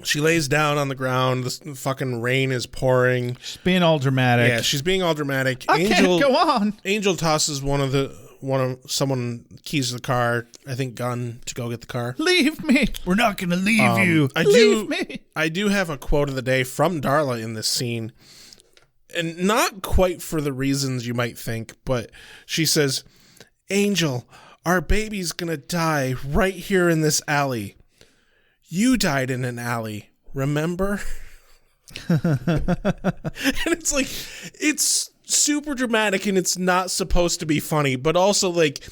she lays down on the ground. The fucking rain is pouring. She's being all dramatic. Yeah, she's being all dramatic. Angel, go on. Angel tosses someone keys to the car, I think Gunn, to go get the car. Leave me. We're not going to leave you. Leave me. I do have a quote of the day from Darla in this scene. And not quite for the reasons you might think, but she says, Angel, our baby's gonna die right here in this alley. You died in an alley, remember? And it's like, it's super dramatic and it's not supposed to be funny, but also like,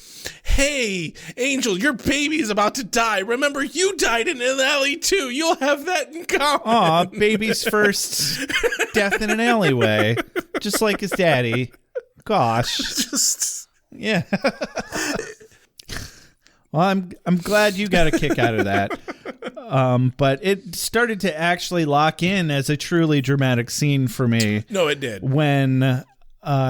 hey, Angel, your baby's about to die. Remember, you died in an alley too. You'll have that in common. Aw, baby's first death in an alleyway. Just like his daddy. Gosh. Yeah. Well, I'm glad you got a kick out of that. But it started to actually lock in as a truly dramatic scene for me. No, it did. When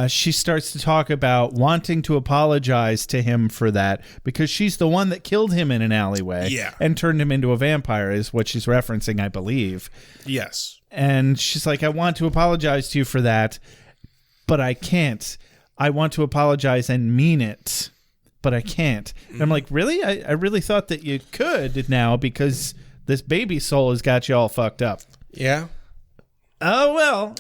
she starts to talk about wanting to apologize to him for that because she's the one that killed him in an alleyway and turned him into a vampire is what she's referencing, I believe. Yes. And she's like, I want to apologize to you for that, but I can't. I want to apologize and mean it, but I can't. And I'm like, really? I really thought that you could now because this baby soul has got you all fucked up. Yeah. Oh, well.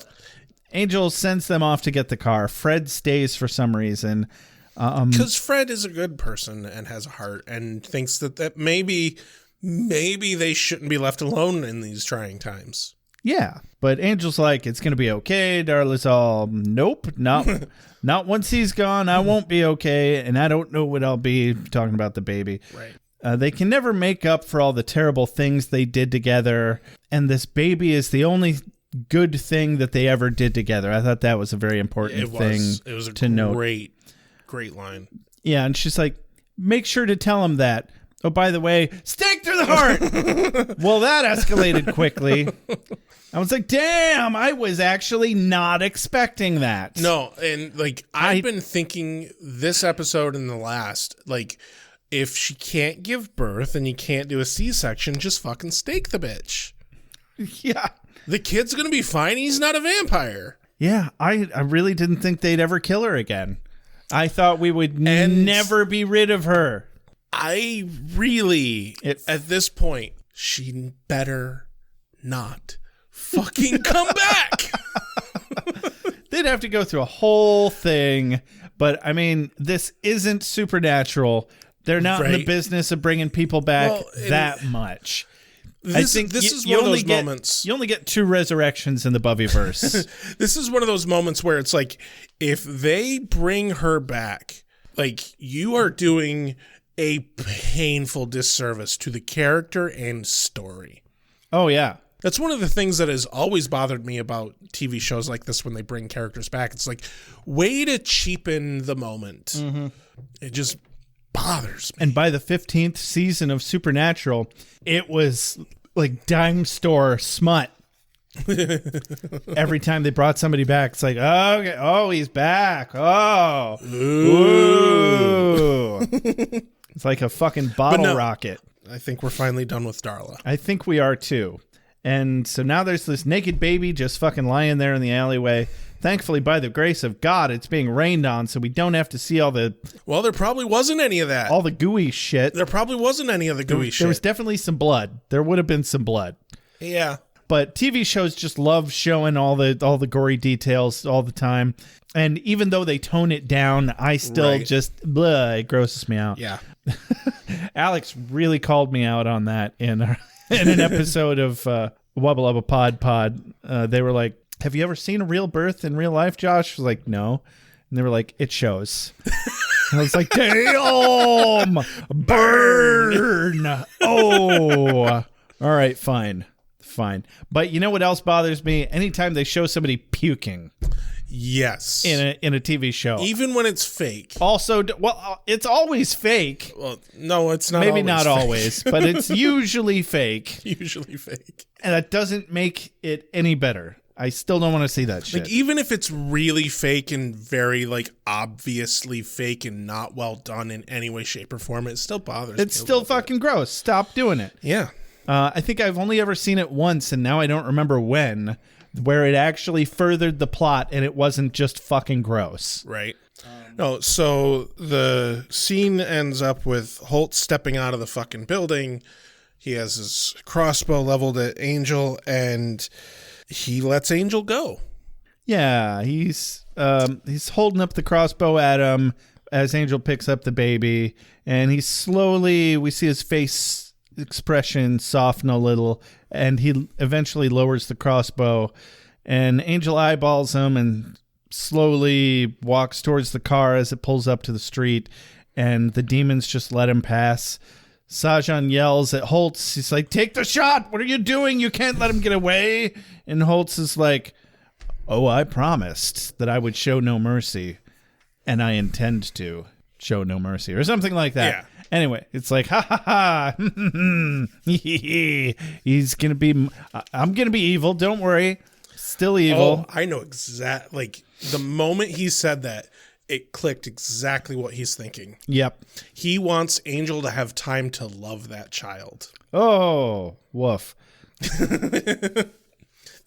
Angel sends them off to get the car. Fred stays for some reason. Because Fred is a good person and has a heart and thinks that maybe they shouldn't be left alone in these trying times. Yeah, but Angel's like, it's going to be okay. Darla's all, nope, not once he's gone. I won't be okay, and I don't know what I'll be, talking about the baby. Right. They can never make up for all the terrible things they did together, and this baby is the only good thing that they ever did together. I thought that was a very important thing it was a to note. Great line. Yeah, and she's like, make sure to tell him that. Oh, by the way, stake through the heart. Well, that escalated quickly. I was like, damn, I was actually not expecting that. No, and like I've been thinking this episode and the last, like, if she can't give birth and you can't do a C-section, just fucking stake the bitch. Yeah. The kid's going to be fine. He's not a vampire. Yeah, I really didn't think they'd ever kill her again. I thought we would never be rid of her. I really, at this point, she better not fucking come back. They'd have to go through a whole thing. But, I mean, this isn't Supernatural. They're not in the business of bringing people back that much. This is one of those moments. You only get 2 resurrections in the Buffyverse. This is one of those moments where it's like, if they bring her back, like, you are doing a painful disservice to the character and story. Oh, yeah. That's one of the things that has always bothered me about TV shows like this when they bring characters back. It's like, way to cheapen the moment. Mm-hmm. It just bothers me. And by the 15th season of Supernatural, it was like dime store smut. Every time they brought somebody back, it's like, oh, okay. Oh, he's back. Oh. Ooh. It's like a fucking bottle rocket. I think we're finally done with Darla. I think we are too. And so now there's this naked baby just fucking lying there in the alleyway. Thankfully, by the grace of God, it's being rained on, so we don't have to see all the... Well, there probably wasn't any of that. All the gooey shit. There probably wasn't any of the gooey shit. There was definitely some blood. There would have been some blood. Yeah. But TV shows just love showing all the gory details all the time. And even though they tone it down, I still just... it grosses me out. Yeah. Alex really called me out on that in an episode of Wubba Lubba Pod. They were like, have you ever seen a real birth in real life, Josh? I was like, no. And they were like, it shows. And I was like, damn! Burn! Oh! All right, fine. But you know what else bothers me? Anytime they show somebody puking. Yes. In a TV show. Even when it's fake. Also, it's always fake. Well, no, it's not Maybe always not fake. always, but it's usually fake. Usually fake. And that doesn't make it any better. I still don't want to see that shit. Like, even if it's really fake and very, like, obviously fake and not well done in any way, shape, or form, it still bothers me. It's still fucking gross. Stop doing it. Yeah. I think I've only ever seen it once, and now I don't remember when, where it actually furthered the plot and it wasn't just fucking gross. Right. No, so the scene ends up with Holt stepping out of the fucking building. He has his crossbow leveled at Angel, and he lets Angel go. Yeah, he's holding up the crossbow at him as Angel picks up the baby, and we see his face expression soften a little, and he eventually lowers the crossbow, and Angel eyeballs him and slowly walks towards the car as it pulls up to the street, and the demons just let him pass. Sajan yells at Holtz. He's like, take the shot. What are you doing? You can't let him get away. And Holtz is like, oh, I promised that I would show no mercy, and I intend to show no mercy, or something like that. Yeah. Anyway, it's like, ha ha ha. He's going to be, I'm going to be evil. Don't worry. Still evil. Oh, I know exactly. Like, the moment he said that, it clicked exactly what he's thinking. Yep. He wants Angel to have time to love that child. Oh, woof.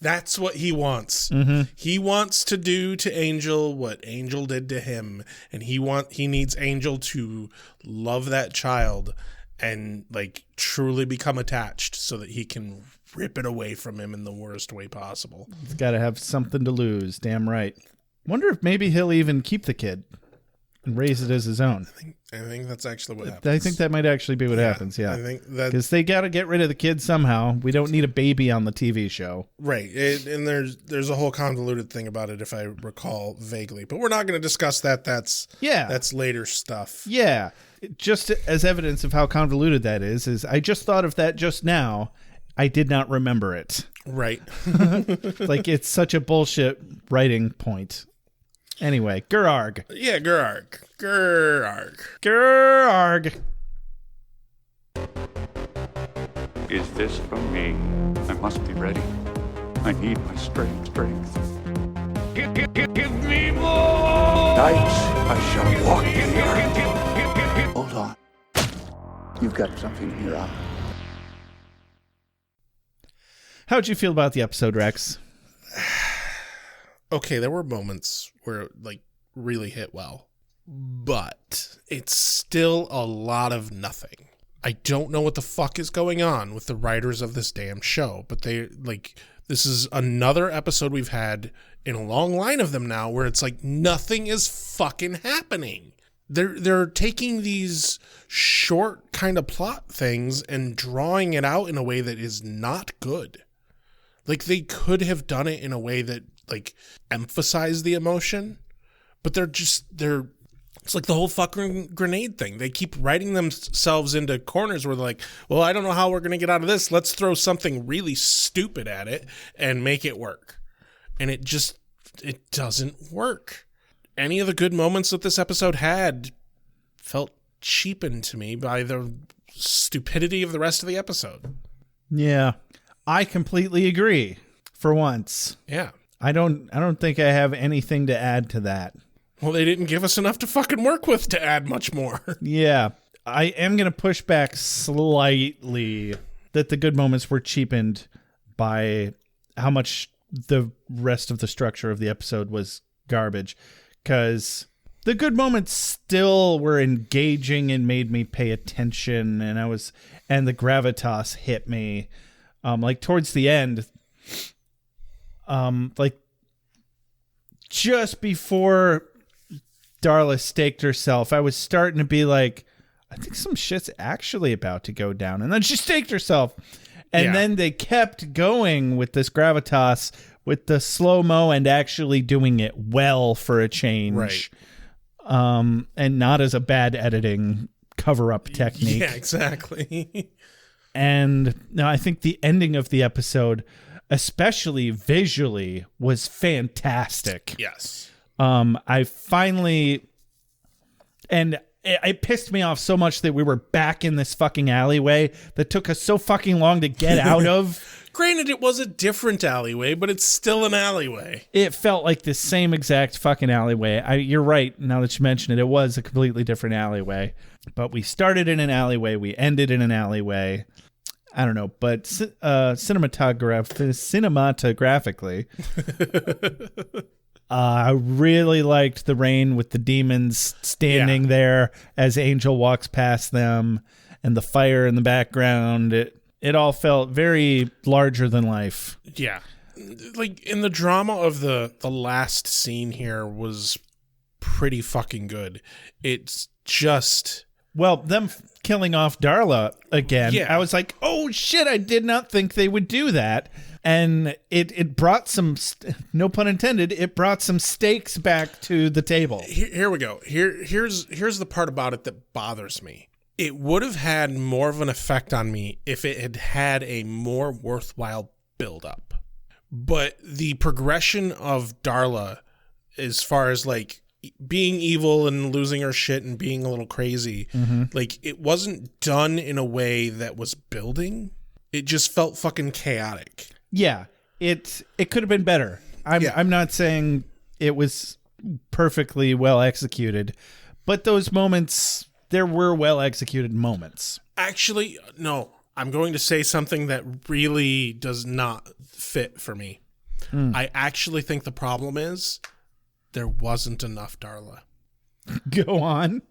That's what he wants. Mm-hmm. He wants to do to Angel what Angel did to him, and he needs Angel to love that child and, like, truly become attached so that he can rip it away from him in the worst way possible. He's got to have something to lose. Damn right. Wonder if maybe he'll even keep the kid and raise it as his own. I think that's actually what happens. I think that might actually be what happens, yeah. I think that, because they got to get rid of the kid somehow. We don't need a baby on the TV show. Right. And there's a whole convoluted thing about it, if I recall vaguely. But we're not going to discuss that. That's later stuff. Yeah. Just as evidence of how convoluted that is I just thought of that just now. I did not remember it. Right. Like, it's such a bullshit writing point. Anyway, Gerarg. Yeah, Gerarg. Is this for me? I must be ready. I need my strength. Give me more! Nights I shall walk in the earth. Hold on. You've got something in your eye. How'd you feel about the episode, Rex? Okay, there were moments where it, like, really hit well, but it's still a lot of nothing. I don't know what the fuck is going on with the writers of this damn show, but this is another episode we've had in a long line of them now where it's like nothing is fucking happening. they're taking these short kind of plot things and drawing it out in a way that is not good. Like, they could have done it in a way that, like, emphasized the emotion, but it's like the whole fucking grenade thing. They keep writing themselves into corners where they're like, well, I don't know how we're going to get out of this. Let's throw something really stupid at it and make it work. And it doesn't work. Any of the good moments that this episode had felt cheapened to me by the stupidity of the rest of the episode. Yeah, I completely agree. For once, yeah, I don't think I have anything to add to that. Well, they didn't give us enough to fucking work with to add much more. Yeah, I am gonna push back slightly that the good moments were cheapened by how much the rest of the structure of the episode was garbage, because the good moments still were engaging and made me pay attention, and the gravitas hit me. Like towards the end, like just before Darla staked herself, I was starting to be like, I think some shit's actually about to go down. And then she staked herself. And then they kept going with this gravitas, with the slow-mo and actually doing it well for a change. Right. And not as a bad editing cover-up technique. Yeah, exactly. And no, I think the ending of the episode, especially visually, was fantastic. Yes. I finally, and it pissed me off so much that we were back in this fucking alleyway that took us so fucking long to get out of. Granted, it was a different alleyway, but it's still an alleyway. It felt like the same exact fucking alleyway. You're right, now that you mention it, it was a completely different alleyway. But we started in an alleyway, we ended in an alleyway. I don't know, but cinematographically, I really liked the rain with the demons standing there as Angel walks past them, and the fire in the background. It all felt very larger than life. Yeah. Like, in the drama of the last scene here was pretty fucking good. It's just... Well, them killing off Darla again, Yeah. I was like, oh shit, I did not think they would do that. And it brought some, no pun intended, it brought some stakes back to the table. Here we go. Here's the part about it that bothers me. It would have had more of an effect on me if it had had a more worthwhile build-up. But the progression of Darla, as far as like being evil and losing her shit and being a little crazy, like, it wasn't done in a way that was building. It just felt fucking chaotic. Yeah, it could have been better. I'm not saying it was perfectly well executed, but those moments, there were well executed moments. Actually, no. I'm going to say something that really does not fit for me. I actually think the problem is there wasn't enough Darla. Go on.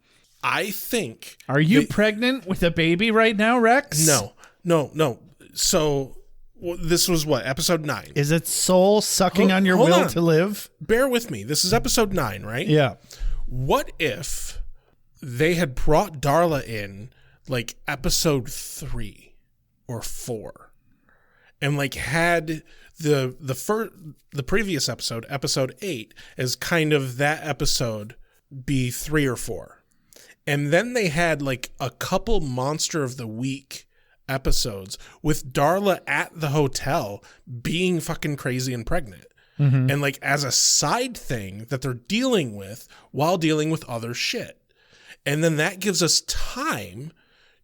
I think... Are you pregnant with a baby right now, Rex? No. So, this was what? Episode 9. Is it soul sucking on your will to live? Bear with me. This is episode 9, right? Yeah. What if they had brought Darla in, like, episode 3 or 4, and, like, had the previous episode, episode 8, as kind of that episode be 3 or 4. And then they had like a couple Monster of the Week episodes with Darla at the hotel being fucking crazy and pregnant. And like as a side thing that they're dealing with while dealing with other shit. And then that gives us time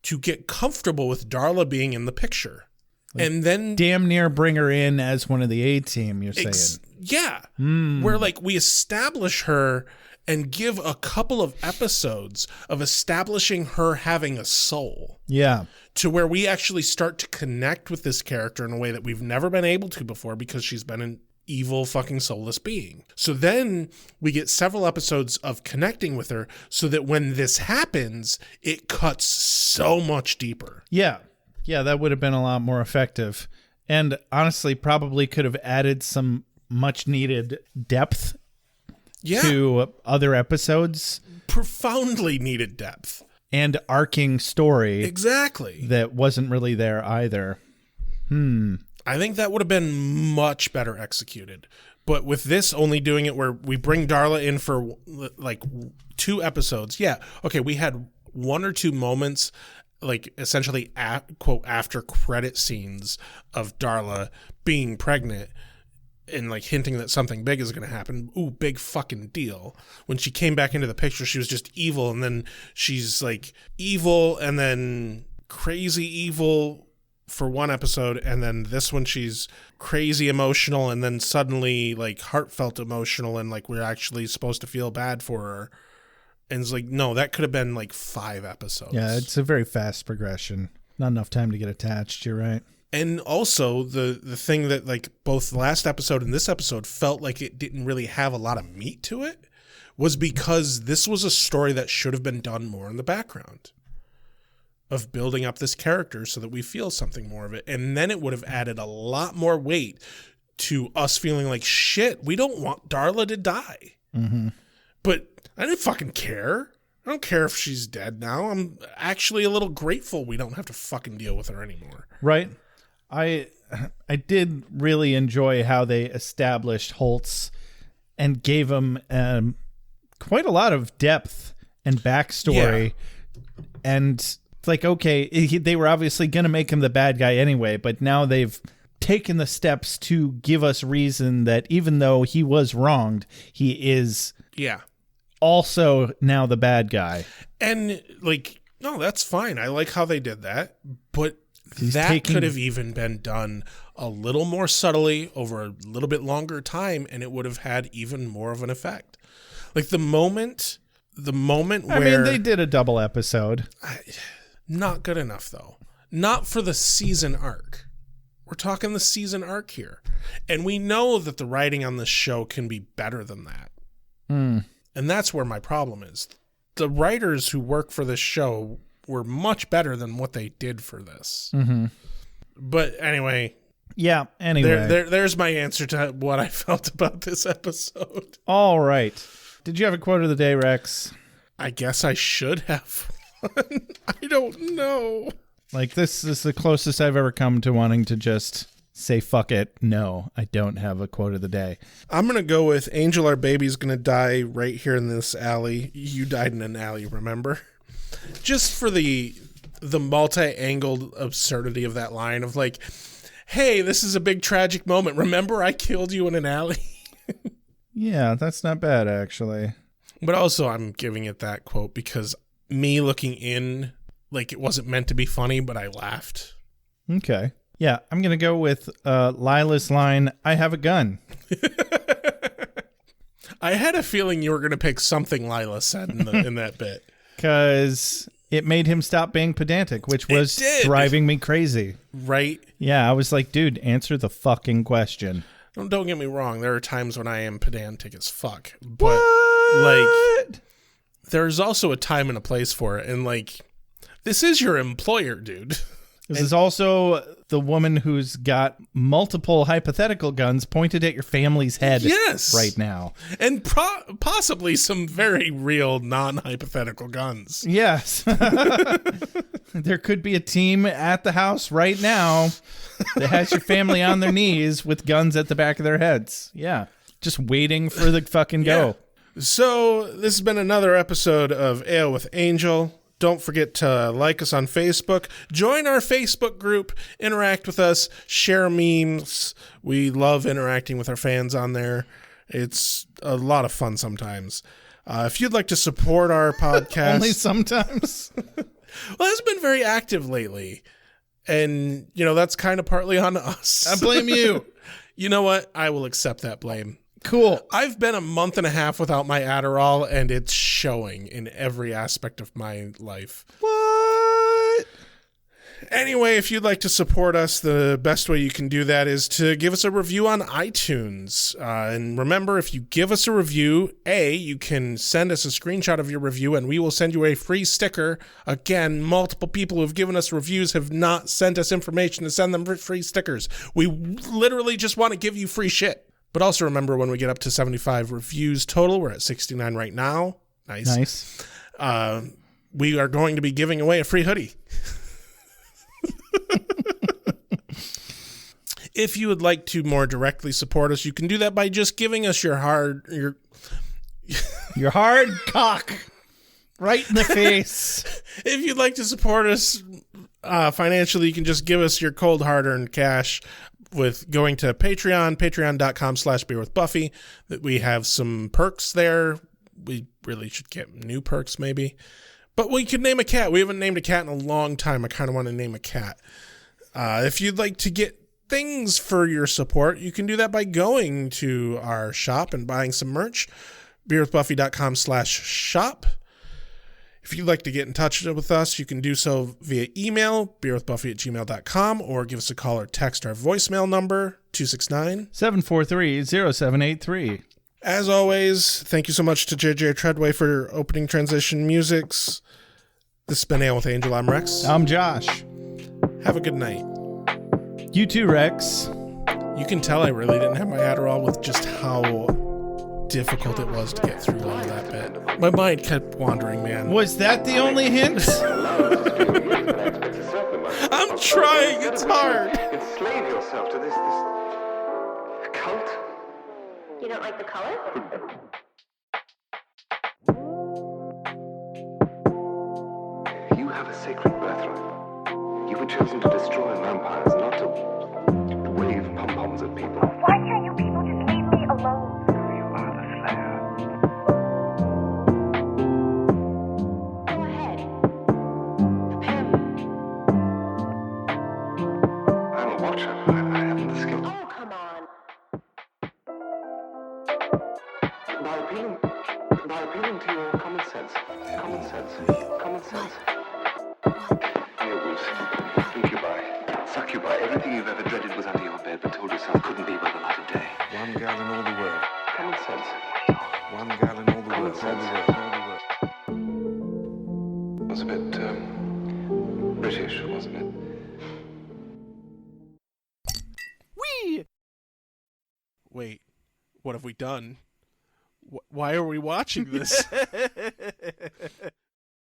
to get comfortable with Darla being in the picture. Like, and then damn near bring her in as one of the A-team, you're saying. Yeah. Where like we establish her and give a couple of episodes of establishing her having a soul. Yeah. To where we actually start to connect with this character in a way that we've never been able to before because she's been an evil fucking soulless being. So then we get several episodes of connecting with her so that when this happens, it cuts so much deeper. Yeah. Yeah, that would have been a lot more effective. And honestly, probably could have added some much needed depth to other episodes. profoundly needed depth. And arcing story. Exactly. That wasn't really there either. I think that would have been much better executed. But with this only doing it where we bring Darla in for like 2 episodes. Yeah. Okay. We had 1 or 2 moments, like essentially quote after credit scenes of Darla being pregnant and like hinting that something big is going to happen. Ooh, big fucking deal. When she came back into the picture, she was just evil. And then she's like evil and then crazy evil for 1 episode. And then this one, she's crazy emotional and then suddenly like heartfelt emotional. And like, we're actually supposed to feel bad for her. And it's like, no, that could have been like 5 episodes. Yeah, it's a very fast progression. Not enough time to get attached. You're right. And also the thing that like both the last episode and this episode felt like it didn't really have a lot of meat to it was because this was a story that should have been done more in the background of building up this character so that we feel something more of it. And then it would have added a lot more weight to us feeling like, shit, we don't want Darla to die. Mm-hmm. But I didn't fucking care. I don't care if she's dead now. I'm actually a little grateful we don't have to fucking deal with her anymore. Right. I did really enjoy how they established Holtz and gave him quite a lot of depth and backstory. Yeah. And it's like, okay, they were obviously going to make him the bad guy anyway, but now they've taken the steps to give us reason that even though he was wronged, he is also now the bad guy. And like, no, that's fine. I like how they did that, but that could have even been done a little more subtly over a little bit longer time, and it would have had even more of an effect. Like the moment where... I mean, they did a double episode. Not good enough, though. Not for the season arc. We're talking the season arc here. And we know that the writing on this show can be better than that. And that's where my problem is. The writers who work for this show were much better than what they did for this. Mm-hmm. But anyway. Yeah, anyway. There's my answer to what I felt about this episode. All right. Did you have a quote of the day, Rex? I guess I should have one. I don't know. Like, this is the closest I've ever come to wanting to just say, fuck it. No, I don't have a quote of the day. I'm going to go with Angel, our baby's going to die right here in this alley. You died in an alley, remember? Just for the multi-angled absurdity of that line of like, hey, this is a big tragic moment. Remember I killed you in an alley? Yeah, that's not bad, actually. But also I'm giving it that quote because me looking in, like it wasn't meant to be funny, but I laughed. Okay. Yeah, I'm going to go with Lila's line, I have a gun. I had a feeling you were going to pick something Lila said in that bit. Because it made him stop being pedantic, which was driving me crazy. Right? Yeah, I was like, dude, answer the fucking question. Don't get me wrong. There are times when I am pedantic as fuck. But, like, there's also a time and a place for it. And, like, this is your employer, dude. This is also the woman who's got multiple hypothetical guns pointed at your family's head right now. And possibly some very real non-hypothetical guns. Yes. There could be a team at the house right now that has your family on their knees with guns at the back of their heads. Yeah. Just waiting for the fucking go. So this has been another episode of AwA with Angel. Don't forget to like us on Facebook. Join our Facebook group. Interact with us. Share memes. We love interacting with our fans on there. It's a lot of fun sometimes. If you'd like to support our podcast... Only sometimes? Well, it's been very active lately. And, you know, that's kind of partly on us. I blame you. You know what? I will accept that blame. Cool. I've been a month and a half without my Adderall, and it's showing in every aspect of my life. What? Anyway, if you'd like to support us, the best way you can do that is to give us a review on iTunes. And remember, if you give us a review, you can send us a screenshot of your review, and we will send you a free sticker. Again, multiple people who have given us reviews have not sent us information to send them free stickers. We literally just want to give you free shit. But also remember, when we get up to 75 reviews total, we're at 69 right now. Nice. We are going to be giving away a free hoodie. If you would like to more directly support us, you can do that by just giving us your hard cock right in the face. If you'd like to support us financially, you can just give us your cold hard-earned cash with going to Patreon, patreon.com/beerwithbuffy. That we have some perks there. We really should get new perks maybe. But we could name a cat. We haven't named a cat in a long time. I kind of want to name a cat. If you'd like to get things for your support, you can do that by going to our shop and buying some merch. beerwithbuffy.com/shop. If you'd like to get in touch with us, you can do so via email, beerwithbuffy@gmail.com, or give us a call or text our voicemail number, 269-743-0783. As always, thank you so much to JJ Treadway for opening transition musics. This has been Ale with Angel. I'm Rex. I'm Josh. Have a good night. You too, Rex. You can tell I really didn't have my Adderall with just how difficult it was to get through all that bit. My mind kept wandering, man. Was that the only hint? I'm trying. It's hard. Enslave yourself to this cult. You don't like the color? You have a sacred birthright. You were chosen to destroy vampires, not to wave pom-poms at people. Why can't you people just leave me alone? You are the Slayer. Go ahead. I'm a watcher. I haven't the skill. Oh, come on. By appealing to your common sense. Common sense. Werewolves, incubi, succubi, everything you've ever dreaded was under your bed but told yourself couldn't be by the light of day. One gal in all the world. Common sense. One gal in all the world. It was a bit, British, wasn't it? Wait, what have we done? Why are we watching this?